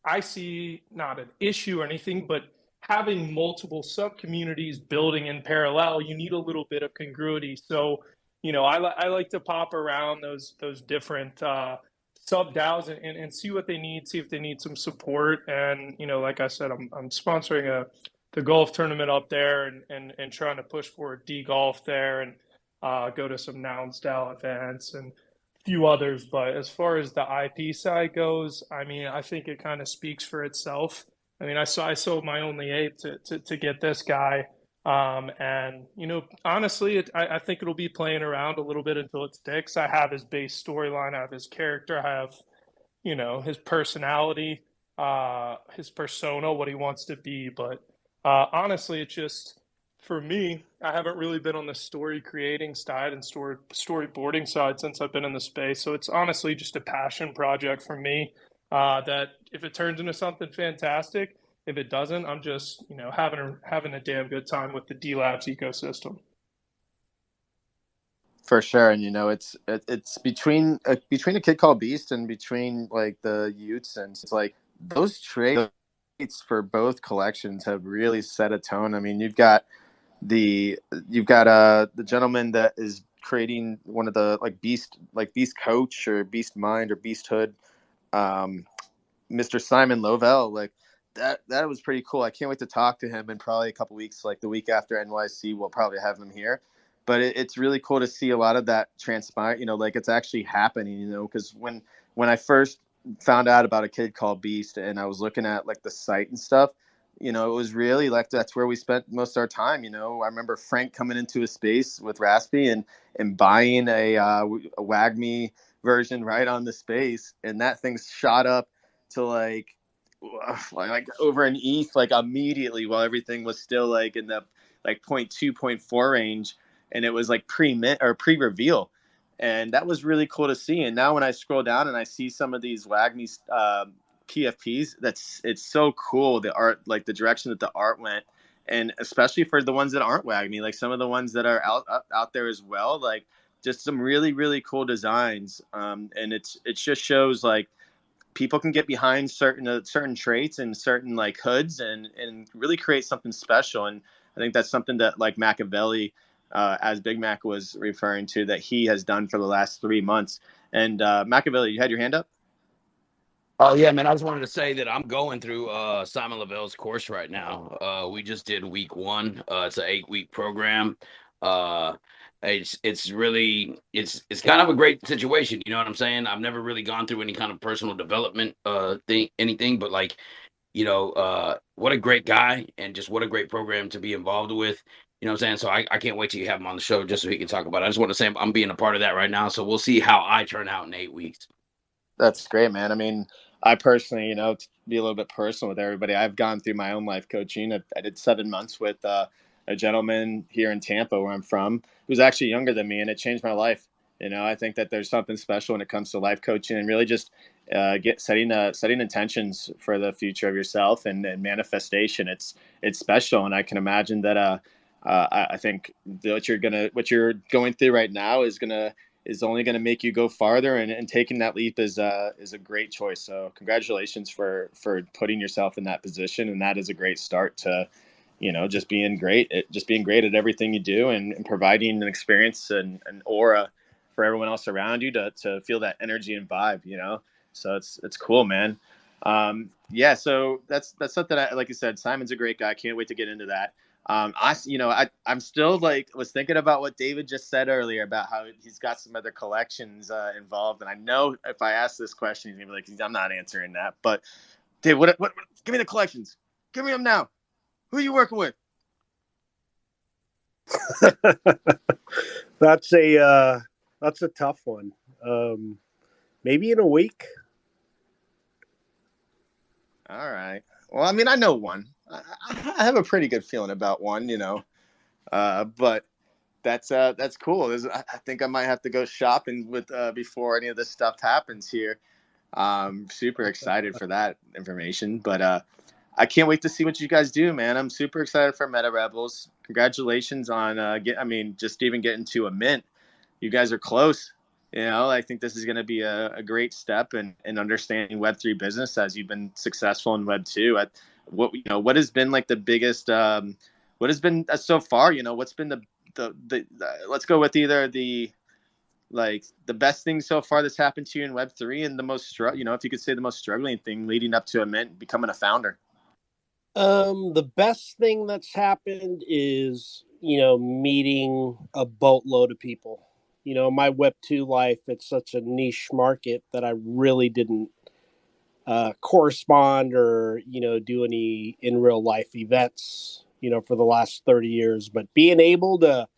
I see not an issue or anything, but having multiple sub communities building in parallel, you need a little bit of congruity. So, I like to pop around those different sub DAOs and see what they need, see if they need some support. And, like I said, I'm sponsoring the golf tournament up there, and trying to push forward D golf there, and go to some Nouns DAO events and few others, but as far as the IP side goes, I mean, I think it kind of speaks for itself. I mean, I sold my only ape to get this guy. And, you know, honestly, I think it'll be playing around a little bit until it sticks. I have his base storyline, I have his character, I have, you know, his personality, his persona, what he wants to be. But honestly, it just, for me, I haven't really been on the story creating side and storyboarding side since I've been in the space. So it's honestly just a passion project for me. That if it turns into something fantastic, if it doesn't, I'm just, you know, having a damn good time with the D Labs ecosystem. For sure, and you know, it's between a kid called Beast and between like the Utes, and it's like those traits for both collections have really set a tone. I mean, the gentleman that is creating one of the Beast Coach or Beast Mind or Beast Hood, Mr. Simon Lovell, like that was pretty cool. I can't wait to talk to him in probably a couple weeks, like the week after NYC. We'll probably have him here. But it's really cool to see a lot of that transpire, you know, like it's actually happening, you know, because when I first found out about a kid called Beast and I was looking at like the site and stuff, you know, it was really like that's where we spent most of our time. You know, I remember Frank coming into a space with Raspy and buying a WAGMI version right on the space, and that thing shot up to like over an ETH like immediately while everything was still like in the like 0.2, 0.4 range, and it was like pre-mint or pre-reveal, and that was really cool to see. And now when I scroll down and I see some of these WAGMI PFPs, it's so cool, the art, like the direction that the art went, and especially for the ones that aren't WAGMI, like some of the ones that are out there as well, like just some really really cool designs. And it just shows like people can get behind certain traits and certain like hoods and really create something special. And I think that's something that like Machiavelli, as Big Mac was referring to, that he has done for the last 3 months. And Machiavelli, you had your hand up? Oh yeah, man. I just wanted to say that I'm going through Simon Lavell's course right now. We just did week 1. It's an 8-week program. It's really it's kind of a great situation. You know what I'm saying? I've never really gone through any kind of personal development anything, but like, you know, what a great guy and just what a great program to be involved with. You know what I'm saying? So I can't wait till you have him on the show just so he can talk about it. I just want to say I'm being a part of that right now. So we'll see how I turn out in 8 weeks. That's great, man. I mean, I personally, you know, to be a little bit personal with everybody, I've gone through my own life coaching. I did 7 months with a gentleman here in Tampa, where I'm from, who's actually younger than me, and it changed my life. You know, I think that there's something special when it comes to life coaching and really just setting intentions for the future of yourself and manifestation. It's special, and I can imagine that. I think what you're going through right now is only going to make you go farther, and taking that leap is a great choice. So congratulations for putting yourself in that position. And that is a great start to, you know, just being great at everything you do, and providing an experience and an aura for everyone else around you to feel that energy and vibe, you know? So it's cool, man. Yeah. So that's something like you said, Simon's a great guy. I can't wait to get into that. I'm still like was thinking about what David just said earlier about how he's got some other collections involved, and I know if I ask this question, he's gonna be like, "I'm not answering that." But Dave, what? Give me the collections. Give me them now. Who are you working with? That's a tough one. Maybe in a week. All right. Well, I mean, I know one. I have a pretty good feeling about one, you know. But that's cool. I think I might have to go shopping with before any of this stuff happens here. Super excited for that information. But I can't wait to see what you guys do, man. I'm super excited for Meta Rebels. Congratulations on just even getting to a mint. You guys are close. You know, I think this is going to be a great step in understanding Web3 business as you've been successful in Web2. What has been like the biggest, what has been so far, you know, what's been the let's go with either the best thing so far that's happened to you in Web3, and the most, if you could say the most struggling thing leading up to a mint, becoming a founder. The best thing that's happened is, you know, meeting a boatload of people. my Web2 life, it's such a niche market that I really didn't correspond or, do any in real life events, for the last 30 years. But being able to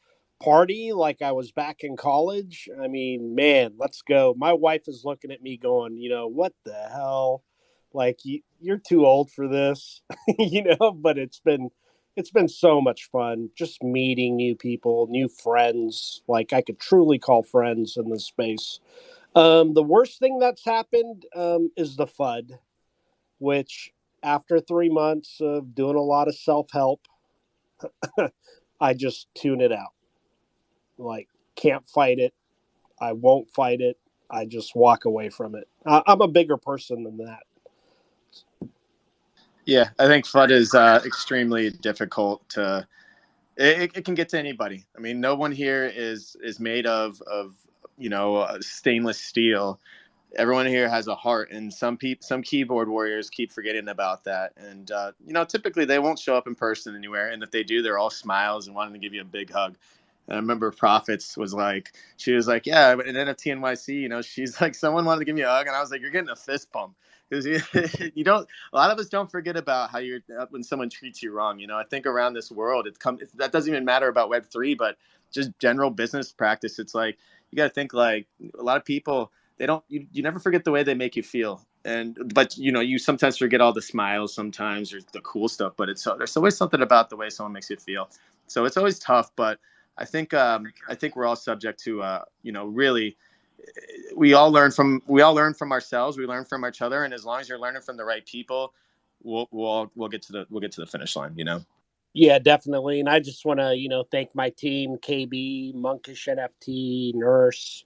party like I was back in college, I mean, man, let's go. My wife is looking at me going, what the hell? Like you're too old for this, but it's been so much fun just meeting new people, new friends, like I could truly call friends in this space. The worst thing that's happened is the FUD, which after 3 months of doing a lot of self help, I just tune it out. Like, can't fight it. I won't fight it. I just walk away from it. I'm a bigger person than that. Yeah, I think FUD is extremely difficult to. It can get to anybody. I mean, no one here is made of stainless steel. Everyone here has a heart, and some keyboard warriors keep forgetting about that. And typically they won't show up in person anywhere, and if they do, they're all smiles and wanting to give you a big hug. And I remember Profits was like, she was like, yeah, but in NFT NYC, she's like, someone wanted to give me a hug, and I was like, you're getting a fist bump, because you don't. A lot of us don't forget about how you're when someone treats you wrong. I think around this world, that doesn't even matter about Web3, but just general business practice. It's like you got to think like a lot of people. They don't. You never forget the way they make you feel, but you sometimes forget all the smiles sometimes or the cool stuff. But there's always something about the way someone makes you feel. So it's always tough. But I think we're all subject to really. We all learn from ourselves. We learn from each other, and as long as you're learning from the right people, we'll get to the finish line. Yeah, definitely. And I just want to thank my team, KB, Monkish NFT, Nurse.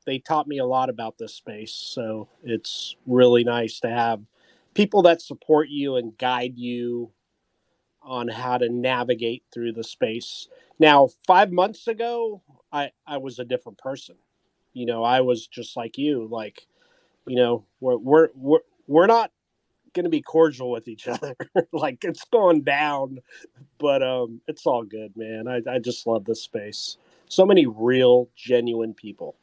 They taught me a lot about this space, so it's really nice to have people that support you and guide you on how to navigate through the space. Now, 5 months ago, I was a different person. I was just like you, like, we're not going to be cordial with each other. Like, it's going down, but it's all good, man. I just love this space. So many real, genuine people.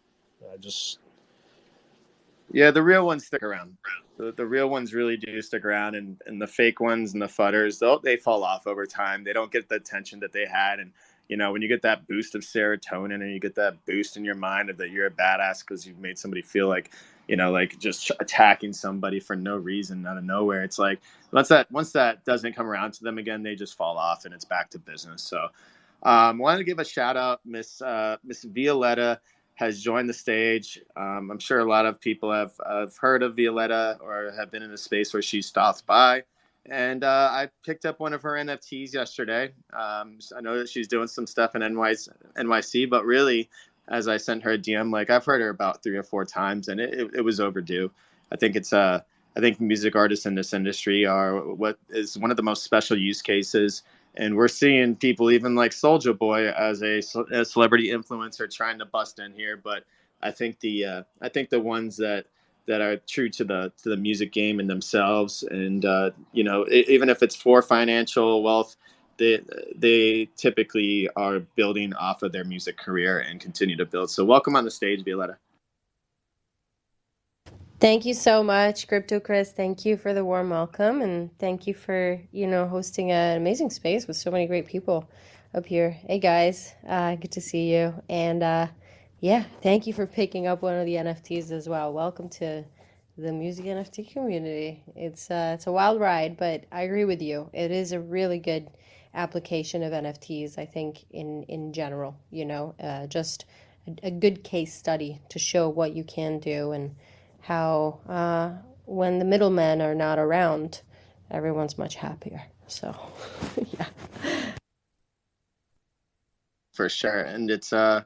Yeah, the real ones stick around. The real ones really do stick around, and the fake ones and the fudders, they fall off over time. They don't get the attention that they had, and when you get that boost of serotonin and you get that boost in your mind of that you're a badass because you've made somebody feel like like just attacking somebody for no reason out of nowhere. It's like once that doesn't come around to them again, they just fall off and it's back to business. So I wanted to give a shout out. Miss Violetta has joined the stage. I'm sure a lot of people have heard of Violetta or have been in a space where she stops by. And I picked up one of her NFTs yesterday. I know that she's doing some stuff in NYC, but really, as I sent her a DM, like I've heard her about 3 or 4 times, and it was overdue. I think I think music artists in this industry are what is one of the most special use cases. And we're seeing people even like Soulja Boy as a celebrity influencer trying to bust in here. But I think the ones that are true to the music game and themselves, and even if it's for financial wealth, they typically are building off of their music career and continue to build. So welcome on the stage, Violetta. Thank you so much, Crypto Chris. Thank you for the warm welcome, and thank you for hosting an amazing space with so many great people up here. Hey guys, good to see you, and yeah, thank you for picking up one of the NFTs as well. Welcome to the music NFT community. It's a wild ride, but I agree with you. It is a really good application of NFTs. I think in general, just a good case study to show what you can do and how when the middlemen are not around, everyone's much happier. So, yeah. For sure. And it's the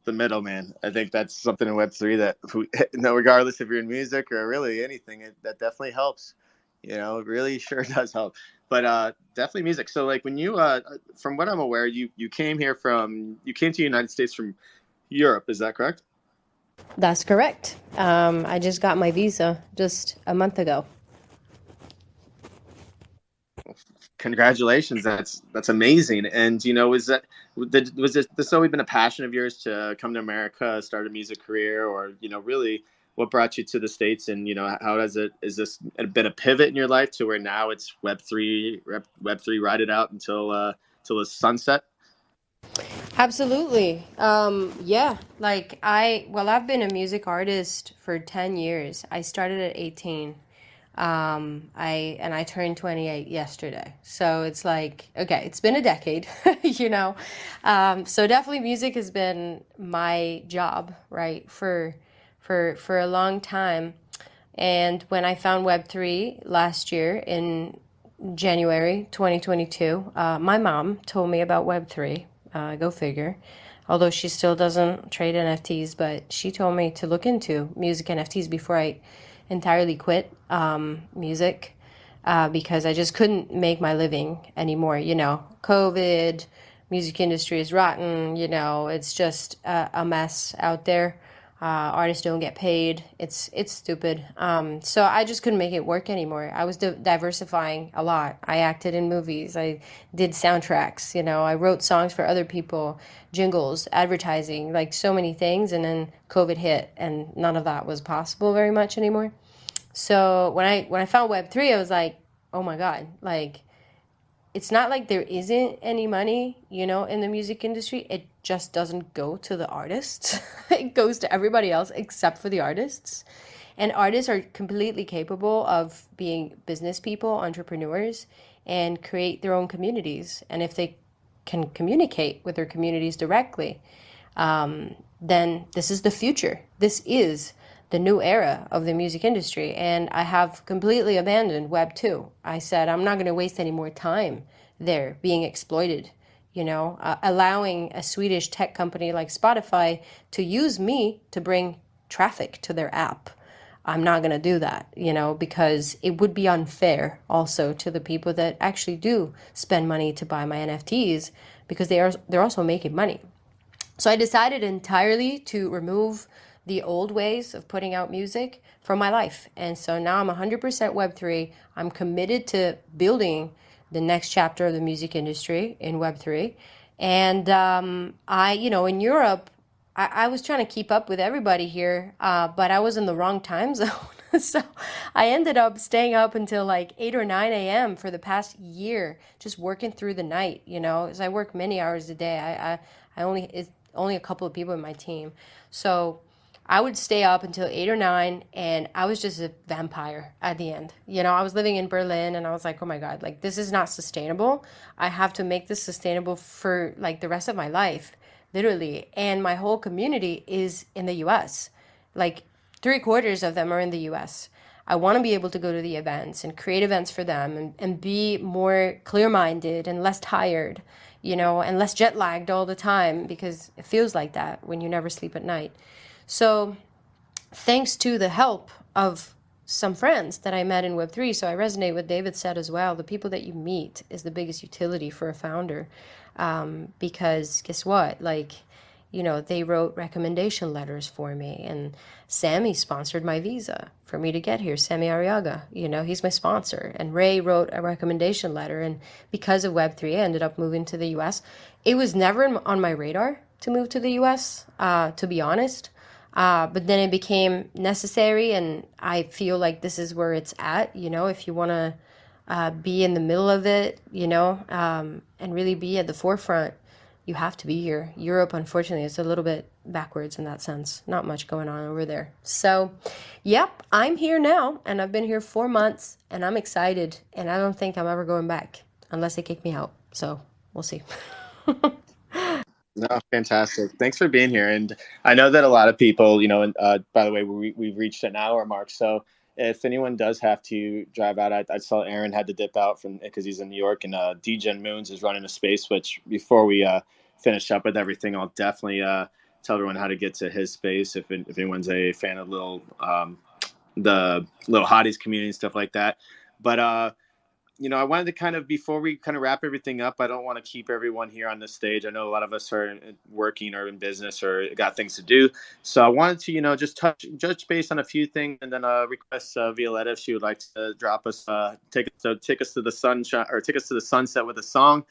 middleman. I think that's something in Web3 that regardless if you're in music or really anything, that definitely helps. It really sure does help. But definitely music. So like when you from what I'm aware, you came to the United States from Europe, is that correct? That's correct. I just got my visa just a month ago. Congratulations. That's amazing. And, you know, was this always been a passion of yours to come to America, start a music career, or, you know, really what brought you to the States? And, you know, is this been a pivot in your life to where now it's Web3, ride it out till the sunset? Absolutely. Yeah, like I've been a music artist for 10 years. I started at 18. I turned 28 yesterday. So it's like, okay, it's been a decade, you know. So definitely music has been my job, right, for a long time. And when I found Web3 last year in January 2022, my mom told me about Web3. Go figure. Although she still doesn't trade NFTs, but she told me to look into music NFTs before I entirely quit music because I just couldn't make my living anymore. You know, COVID, music industry is rotten. You know, it's just a mess out there. Artists don't get paid. It's stupid. So I just couldn't make it work anymore. I was diversifying a lot. I acted in movies. I did soundtracks. You know, I wrote songs for other people, jingles, advertising, like so many things. And then COVID hit, and none of that was possible very much anymore. So when I found Web3, I was like, oh my God, like it's not like there isn't any money, you know, in the music industry. It just doesn't go to the artists. It goes to everybody else except for the artists. And artists are completely capable of being business people, entrepreneurs, and create their own communities. And if they can communicate with their communities directly, then this is the future. This is the new era of the music industry. And I have completely abandoned Web 2. I said, I'm not going to waste any more time there being exploited, you know, allowing a Swedish tech company like Spotify to use me to bring traffic to their app. I'm not going to do that, you know, because it would be unfair also to the people that actually do spend money to buy my NFTs because they're also making money. So I decided entirely to remove the old ways of putting out music from my life. And so now I'm 100% Web3. I'm committed to building the next chapter of the music industry in Web3. And you know, in Europe, I was trying to keep up with everybody here, but I was in the wrong time zone. So I ended up staying up until like 8 or 9 a.m. for the past year, just working through the night, you know, as I work many hours a day. It's only a couple of people in my team. So I would stay up until 8 or 9, and I was just a vampire at the end. You know, I was living in Berlin, and I was like, oh my God, like this is not sustainable. I have to make this sustainable for like the rest of my life, literally. And my whole community is in the US. Like 3/4 of them are in the US. I want to be able to go to the events and create events for them and be more clear-minded and less tired, you know, and less jet lagged all the time because it feels like that when you never sleep at night. So thanks to the help of some friends that I met in Web3, so I resonate with David said as well, the people that you meet is the biggest utility for a founder. Because guess what? Like, you know, they wrote recommendation letters for me, and Sammy sponsored my visa for me to get here. Sammy Arriaga, you know, he's my sponsor. And Ray wrote a recommendation letter, and because of Web3, I ended up moving to the US. It was never on my radar to move to the US, to be honest. But then it became necessary, and I feel like this is where it's at, you know, if you want to be in the middle of it, you know, and really be at the forefront, you have to be here. Europe, unfortunately, is a little bit backwards in that sense. Not much going on over there. So, yep, I'm here now, and I've been here 4 months, and I'm excited, and I don't think I'm ever going back unless they kick me out. So, we'll see. No, fantastic. Thanks for being here. And I know that a lot of people, you know, and by the way, we've reached an hour mark. So if anyone does have to drive out, I saw Aaron had to dip out from because he's in New York, and DGen Moons is running a space, which before we finish up with everything, I'll definitely tell everyone how to get to his space if anyone's a fan of the Little Hotties community and stuff like that. But I wanted to kind of, before we kind of wrap everything up, I don't want to keep everyone here on the stage. I know a lot of us are working or in business or got things to do. So I wanted to, just touch base on a few things, and then request Violetta if she would like to drop us, take us to the sunshine, or take us to the sunset with a song.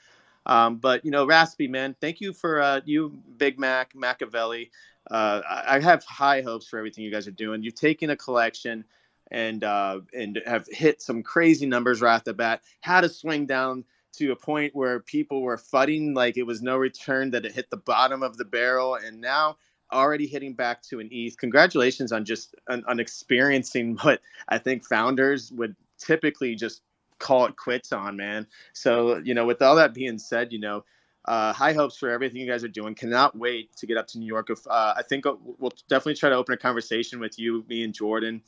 But Raspy, man, thank you for you, Big Mac, Machiavelli. I have high hopes for everything you guys are doing. You've taken a collection and have hit some crazy numbers right off the bat. Had to swing down to a point where people were fudding like it was no return, that it hit the bottom of the barrel, and now already hitting back to an ETH. Congratulations on just on experiencing what I think founders would typically just call it quits on, man. So, with all that being said, high hopes for everything you guys are doing. Cannot wait to get up to New York. I think we'll definitely try to open a conversation with you, me and Jordan,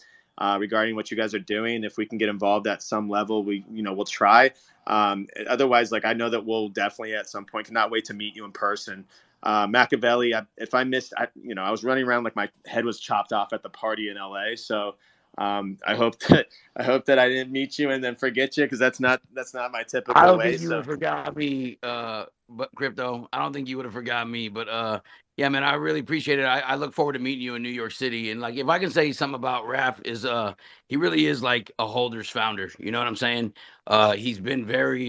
regarding what you guys are doing. If we can get involved at some level, we'll try. Otherwise, I know that we'll definitely at some point. Cannot wait to meet you in person. Machiavelli, if I missed, I was running around like my head was chopped off at the party in LA. So I hope that I didn't meet you and then forget you, because that's not my I typical don't way. think you would have forgot me, but Crypto. I don't think you would have forgot me, but yeah, man, I really appreciate it. I look forward to meeting you in New York City. And if I can say something about Raph, is he really is like a holders founder. You know what I'm saying? He's been very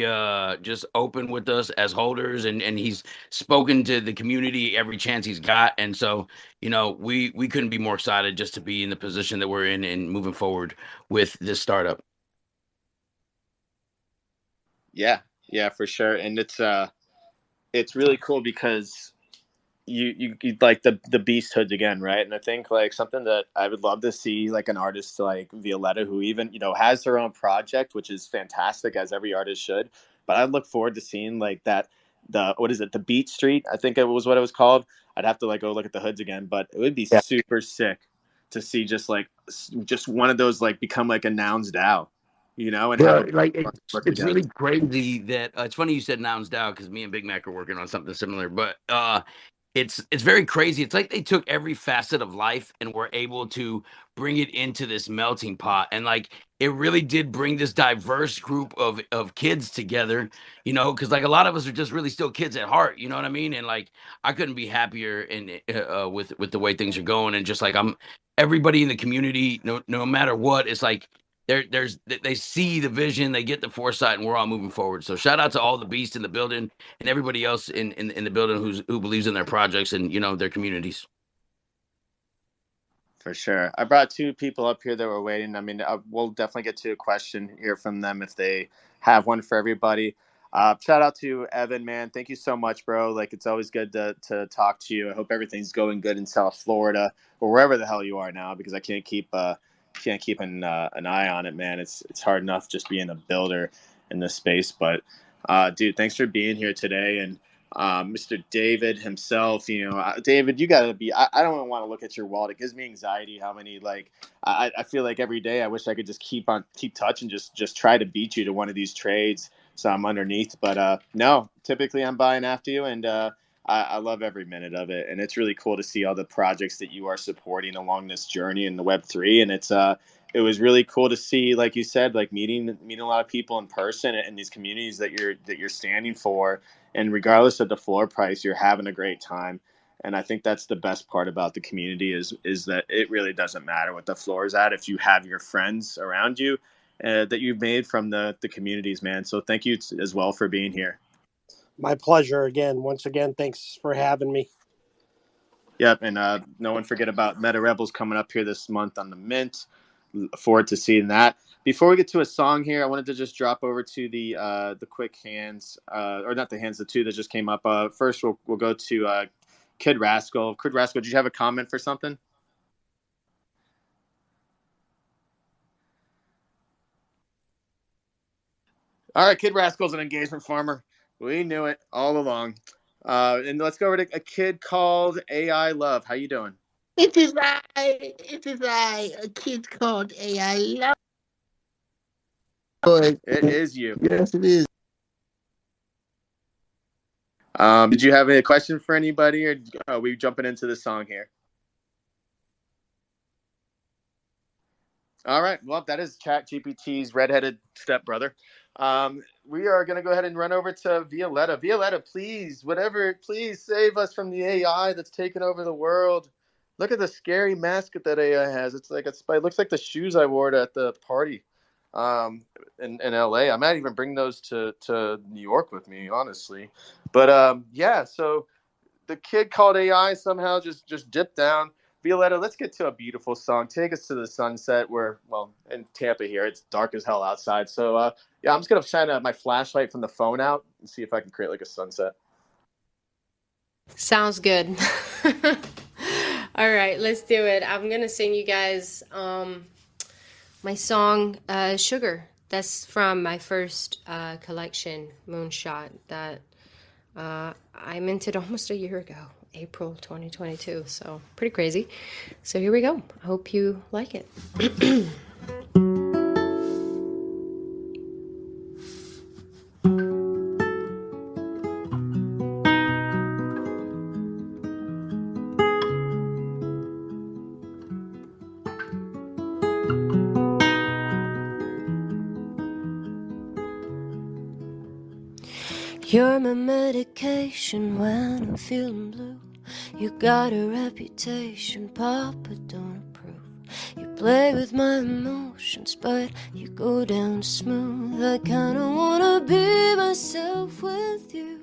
just open with us as holders, and he's spoken to the community every chance he's got. And so, we couldn't be more excited just to be in the position that we're in and moving forward with this startup. Yeah, for sure. And it's really cool because you like the beast hoods again, right? And I think something that I would love to see, like an artist like Violetta, who even has her own project, which is fantastic, as every artist should. But I look forward to seeing that, what is it, the Beat Street, I think it was what it was called. I'd have to go look at the hoods again, but it would be Yeah. super sick to see just one of those become a Nouns DAO, and have Bro, a work it's together. really crazy that it's funny you said Nouns Down, because me and Big Mac are working on something similar. But it's very crazy. It's like they took every facet of life and were able to bring it into this melting pot, and it really did bring this diverse group of kids together. Because a lot of us are just really still kids at heart. You know what I mean? And I couldn't be happier with the way things are going, and just I'm everybody in the community, no matter what, it's they see the vision, they get the foresight, and we're all moving forward. So shout out to all the beasts in the building and everybody else in the building who believes in their projects and their communities. For sure. I brought two people up here that were waiting. I mean, we'll definitely get to a question here from them if they have one for everybody. Shout out to Evan, man. Thank you so much, bro. It's always good to talk to you. I hope everything's going good in South Florida or wherever the hell you are now, because I can't keep an eye on it, man. It's hard enough just being a builder in this space. But dude, thanks for being here today. And Mr. David himself, David, you gotta be. I don't want to look at your wallet. It gives me anxiety how many I feel like every day I wish I could just keep touch and just try to beat you to one of these trades, so I'm underneath. But no, typically I'm buying after you, and I love every minute of it. And it's really cool to see all the projects that you are supporting along this journey in the Web3. And it was really cool to see, like you said, meeting a lot of people in person and these communities that you're standing for. And regardless of the floor price, you're having a great time. And I think that's the best part about the community is that it really doesn't matter what the floor is at if you have your friends around you that you've made from the communities, man. So thank you as well for being here. My pleasure again. Once again, thanks for having me. Yep, and no one forget about Meta Rebels coming up here this month on the Mint. Look forward to seeing that. Before we get to a song here, I wanted to just drop over to the quick hands, or not the hands, the two that just came up. First, we'll go to Kid Rascal. Kid Rascal, did you have a comment for something? All right, Kid Rascal's an engagement farmer. We knew it all along. And let's go over to a kid called AI Love. How you doing? It is I, a kid called AI Love. It is you. Yes, it is. Did you have any question for anybody, or are we jumping into the song here? All right. Well, that is ChatGPT's redheaded stepbrother. We are going to go ahead and run over to Violetta. Violetta, please, please save us from the AI that's taken over the world. Look at the scary mask that AI has. It's like it looks like the shoes I wore at the party in LA. I might even bring those to New York with me, honestly. But yeah, so the kid called AI somehow just dipped down. Violetta, let's get to a beautiful song. Take us to the sunset. Where, well, in Tampa here, it's dark as hell outside. So yeah, I'm just gonna shine my flashlight from the phone out and see if I can create like a sunset. Sounds good. All right, let's do it. I'm gonna sing you guys my song Sugar. That's from my first collection, Moonshot, that I minted almost a year ago, April 2022. So pretty crazy. So here we go. I hope you like it. You're my medication when I'm feeling blue. You got a reputation, Papa don't approve. You play with my emotions, but you go down smooth. I kinda wanna be myself with you.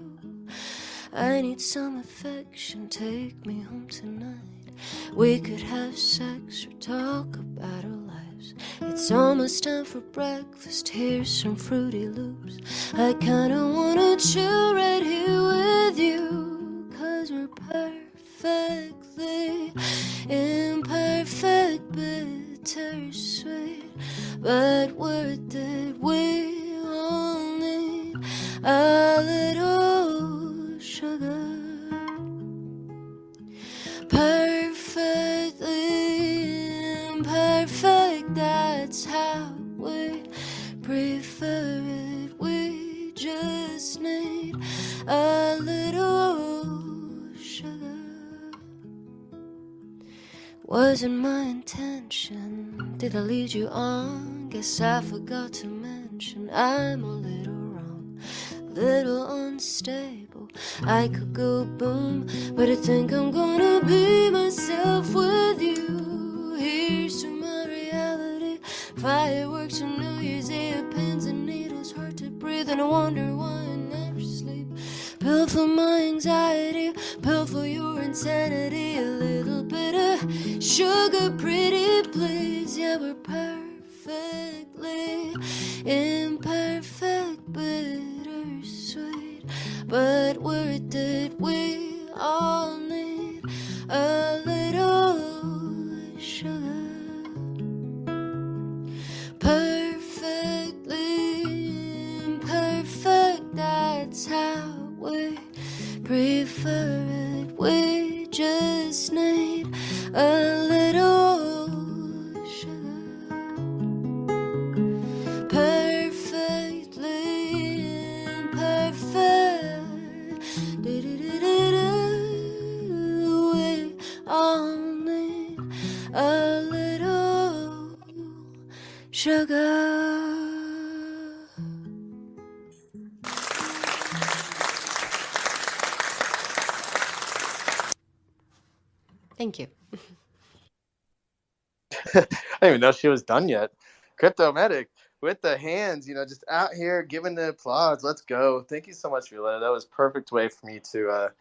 I need some affection, take me home tonight. We could have sex or talk about our lives. It's almost time for breakfast, here's some Fruity Loops. I kinda wanna chill right here with you, 'cause we're perfectly imperfect, bittersweet. But worth it, we all need a little sugar. Perfectly imperfect, that's how we prefer it. We just need a little sugar. Wasn't my intention, did I lead you on? Guess I forgot to mention I'm a little wrong, little unstable. I could go boom, but I think I'm gonna be myself with you. Here's to my reality, fireworks on New Year's Eve, pins and needles, hard to breathe, and I wonder why I never sleep. Pill for my anxiety, pill for your insanity, a little bit of sugar, pretty please. Yeah, we're perfectly imperfect, bittersweet, but worth it. We all need a little sugar. Perfectly imperfect, that's how we prefer it. We just need a little sugar. Perfectly imperfect, we all need a little sugar. Thank you. I didn't even know she was done yet. Crypto Medic with the hands, just out here giving the applause. Let's go. Thank you so much, Violetta. That was a perfect way for me to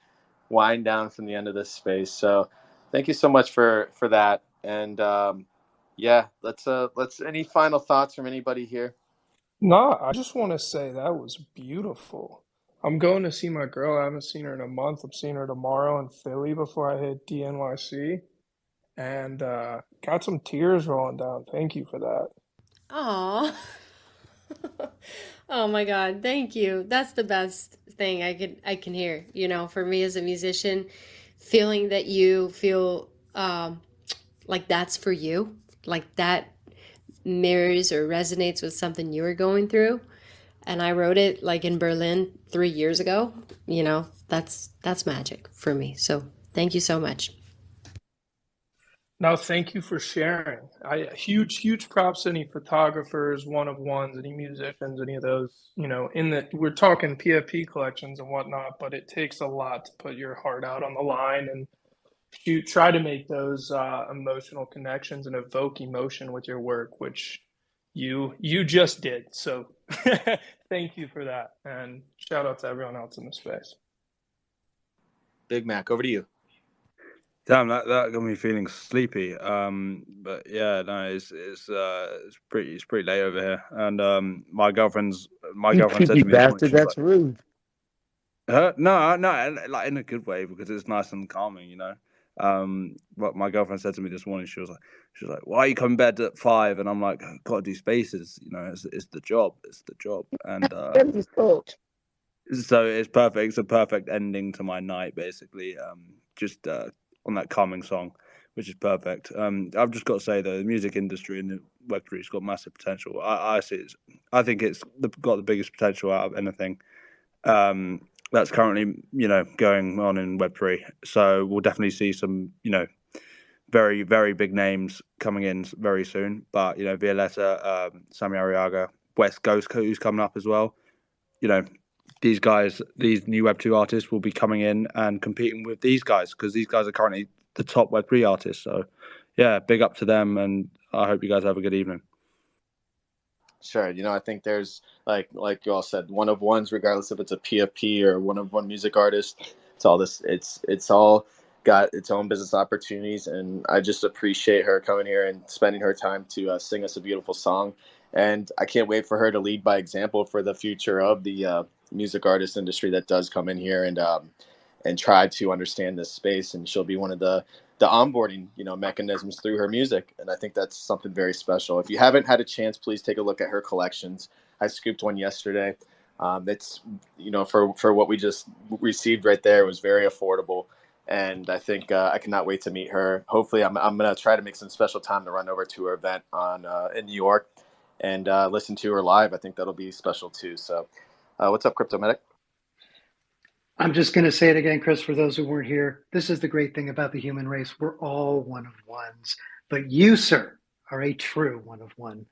wind down from the end of this space. So thank you so much for that. And yeah, let's any final thoughts from anybody here? No, I just want to say that was beautiful. I'm going to see my girl. I haven't seen her in a month. I'm seeing her tomorrow in Philly before I hit DNYC. And got some tears rolling down. Thank you for that. Aw. Oh my God, thank you. That's the best thing I can hear. For me as a musician, feeling that you feel like that's for you, like that mirrors or resonates with something you were going through. And I wrote it like in Berlin 3 years ago. That's magic for me. So thank you so much. No, thank you for sharing. Huge props to any photographers, one of ones, any musicians, any of those, in that we're talking PFP collections and whatnot, but it takes a lot to put your heart out on the line and try to make those emotional connections and evoke emotion with your work, which you just did. So thank you for that. And shout out to everyone else in the space. Big Mac, over to you. Damn, that got me feeling sleepy. But yeah, no, it's pretty late over here, and my girlfriend said to me this morning, she was like, rude. no, like in a good way because it's nice and calming, But my girlfriend said to me this morning, she was like, why are you coming bed at 5? And I'm like, gotta do spaces, it's the job, and so it's perfect. It's a perfect ending to my night, basically. Just on that calming song, which is perfect. I've just got to say though, the music industry in the Web3's got massive potential. I think it's got the biggest potential out of anything that's currently going on in Web3. So we'll definitely see some very very big names coming in very soon. But Violetta, Sammy Arriaga, West Ghost, who's coming up as well. These guys, these new Web2 artists will be coming in and competing with these guys because these guys are currently the top Web3 artists. So, yeah, big up to them, and I hope you guys have a good evening. Sure. I think there's like you all said, one of ones, regardless if it's a PFP or one of one music artist. It's all this. It's all got its own business opportunities, and I just appreciate her coming here and spending her time to sing us a beautiful song. And I can't wait for her to lead by example for the future of the music artist industry that does come in here and try to understand this space. And she'll be one of the onboarding mechanisms through her music, and I think that's something very special. If you haven't had a chance, please take a look at her collections. I scooped one yesterday. It's for what we just received right there, it was very affordable, and I think I cannot wait to meet her. Hopefully I'm gonna try to make some special time to run over to her event in New York and listen to her live. I think that'll be special too. So what's up, Crypto Medic? I'm just going to say it again, Chris, for those who weren't here. This is the great thing about the human race. We're all one of ones. But you, sir, are a true one of one.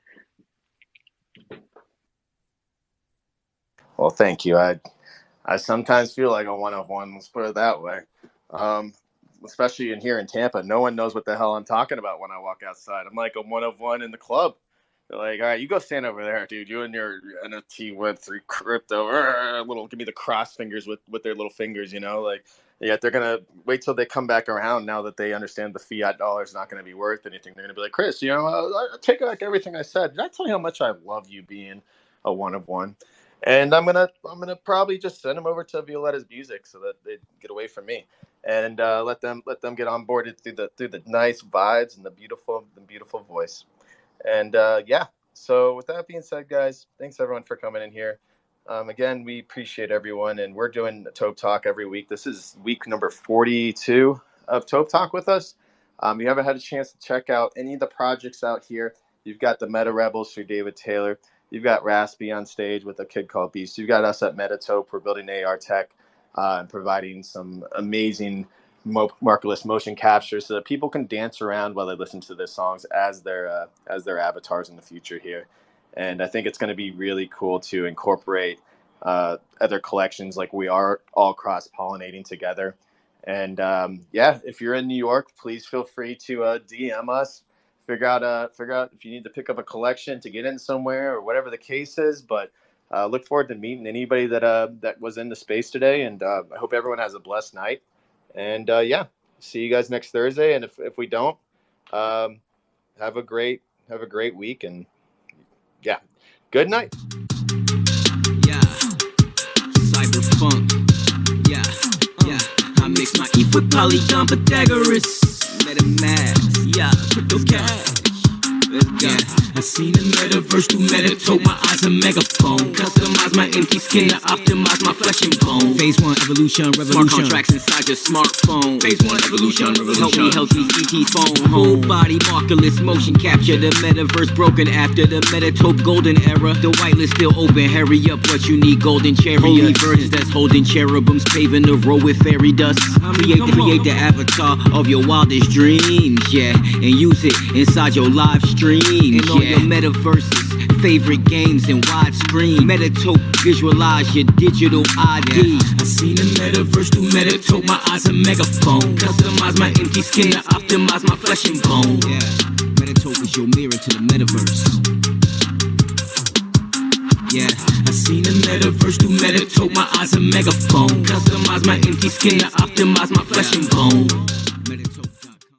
Well, thank you. I sometimes feel like a one of one. Let's put it that way. Especially in here in Tampa, no one knows what the hell I'm talking about when I walk outside. I'm like a one of one in the club. They're like, all right, you go stand over there, dude. You and your NFT Web3 crypto. Give me the cross fingers with their little fingers, Yet they're gonna wait till they come back around now that they understand the fiat dollar is not gonna be worth anything. They're gonna be like, Chris, I take back everything I said. Did I tell you how much I love you being a one of one? And I'm gonna probably just send them over to Violetta's music so that they get away from me, and let them get onboarded through the nice vibes and the beautiful voice. And so with that being said, guys, thanks everyone for coming in here. Again, we appreciate everyone, and we're doing TopeTalk every week. This is week number 42 of TopeTalk with us. You haven't had a chance to check out any of the projects out here. You've got the Meta Rebels through David Taylor. You've got Raspy on stage with a kid called Beast. You've got us at Metatope. We're building AR tech and providing some amazing markerless motion capture so that people can dance around while they listen to their songs as their avatars in the future here. And I think it's going to be really cool to incorporate other collections, like we are all cross-pollinating together. And if you're in New York, please feel free to DM us. Figure out if you need to pick up a collection to get in somewhere or whatever the case is. But look forward to meeting anybody that was in the space today. And I hope everyone has a blessed night. And see you guys next Thursday. And if we don't, have a great week. And good night. Yeah, cyberpunk. Yeah. I mix my ETH with Polygon Pythagoras. Let it math. Yeah, crypto cash. Let's go. I seen the metaverse through Metatope, my eyes a megaphone. Customize my empty skin to optimize my flesh and bone. Phase 1, evolution, revolution. Smart contracts inside your smartphone. Phase 1, evolution, revolution. Help me healthy CT phone. Whole body markerless motion capture. The metaverse broken after the Metatope golden era. The whitelist still open. Hurry up, what you need, golden chariots. Holy virgins that's holding cherubims, paving the road with fairy dust. Create the avatar of your wildest dreams, yeah, and use it inside your live stream, and on your metaverses, favorite games and widescreen. Metatope, visualize your digital ID. I seen the metaverse through Metatope, my eyes a megaphone. Customize my empty skin to optimize my flesh and bone. Yeah, Metatope is your mirror to the metaverse. Yeah, I seen the metaverse through Metatope, my eyes a megaphone. Customize my empty skin to optimize my flesh and bone.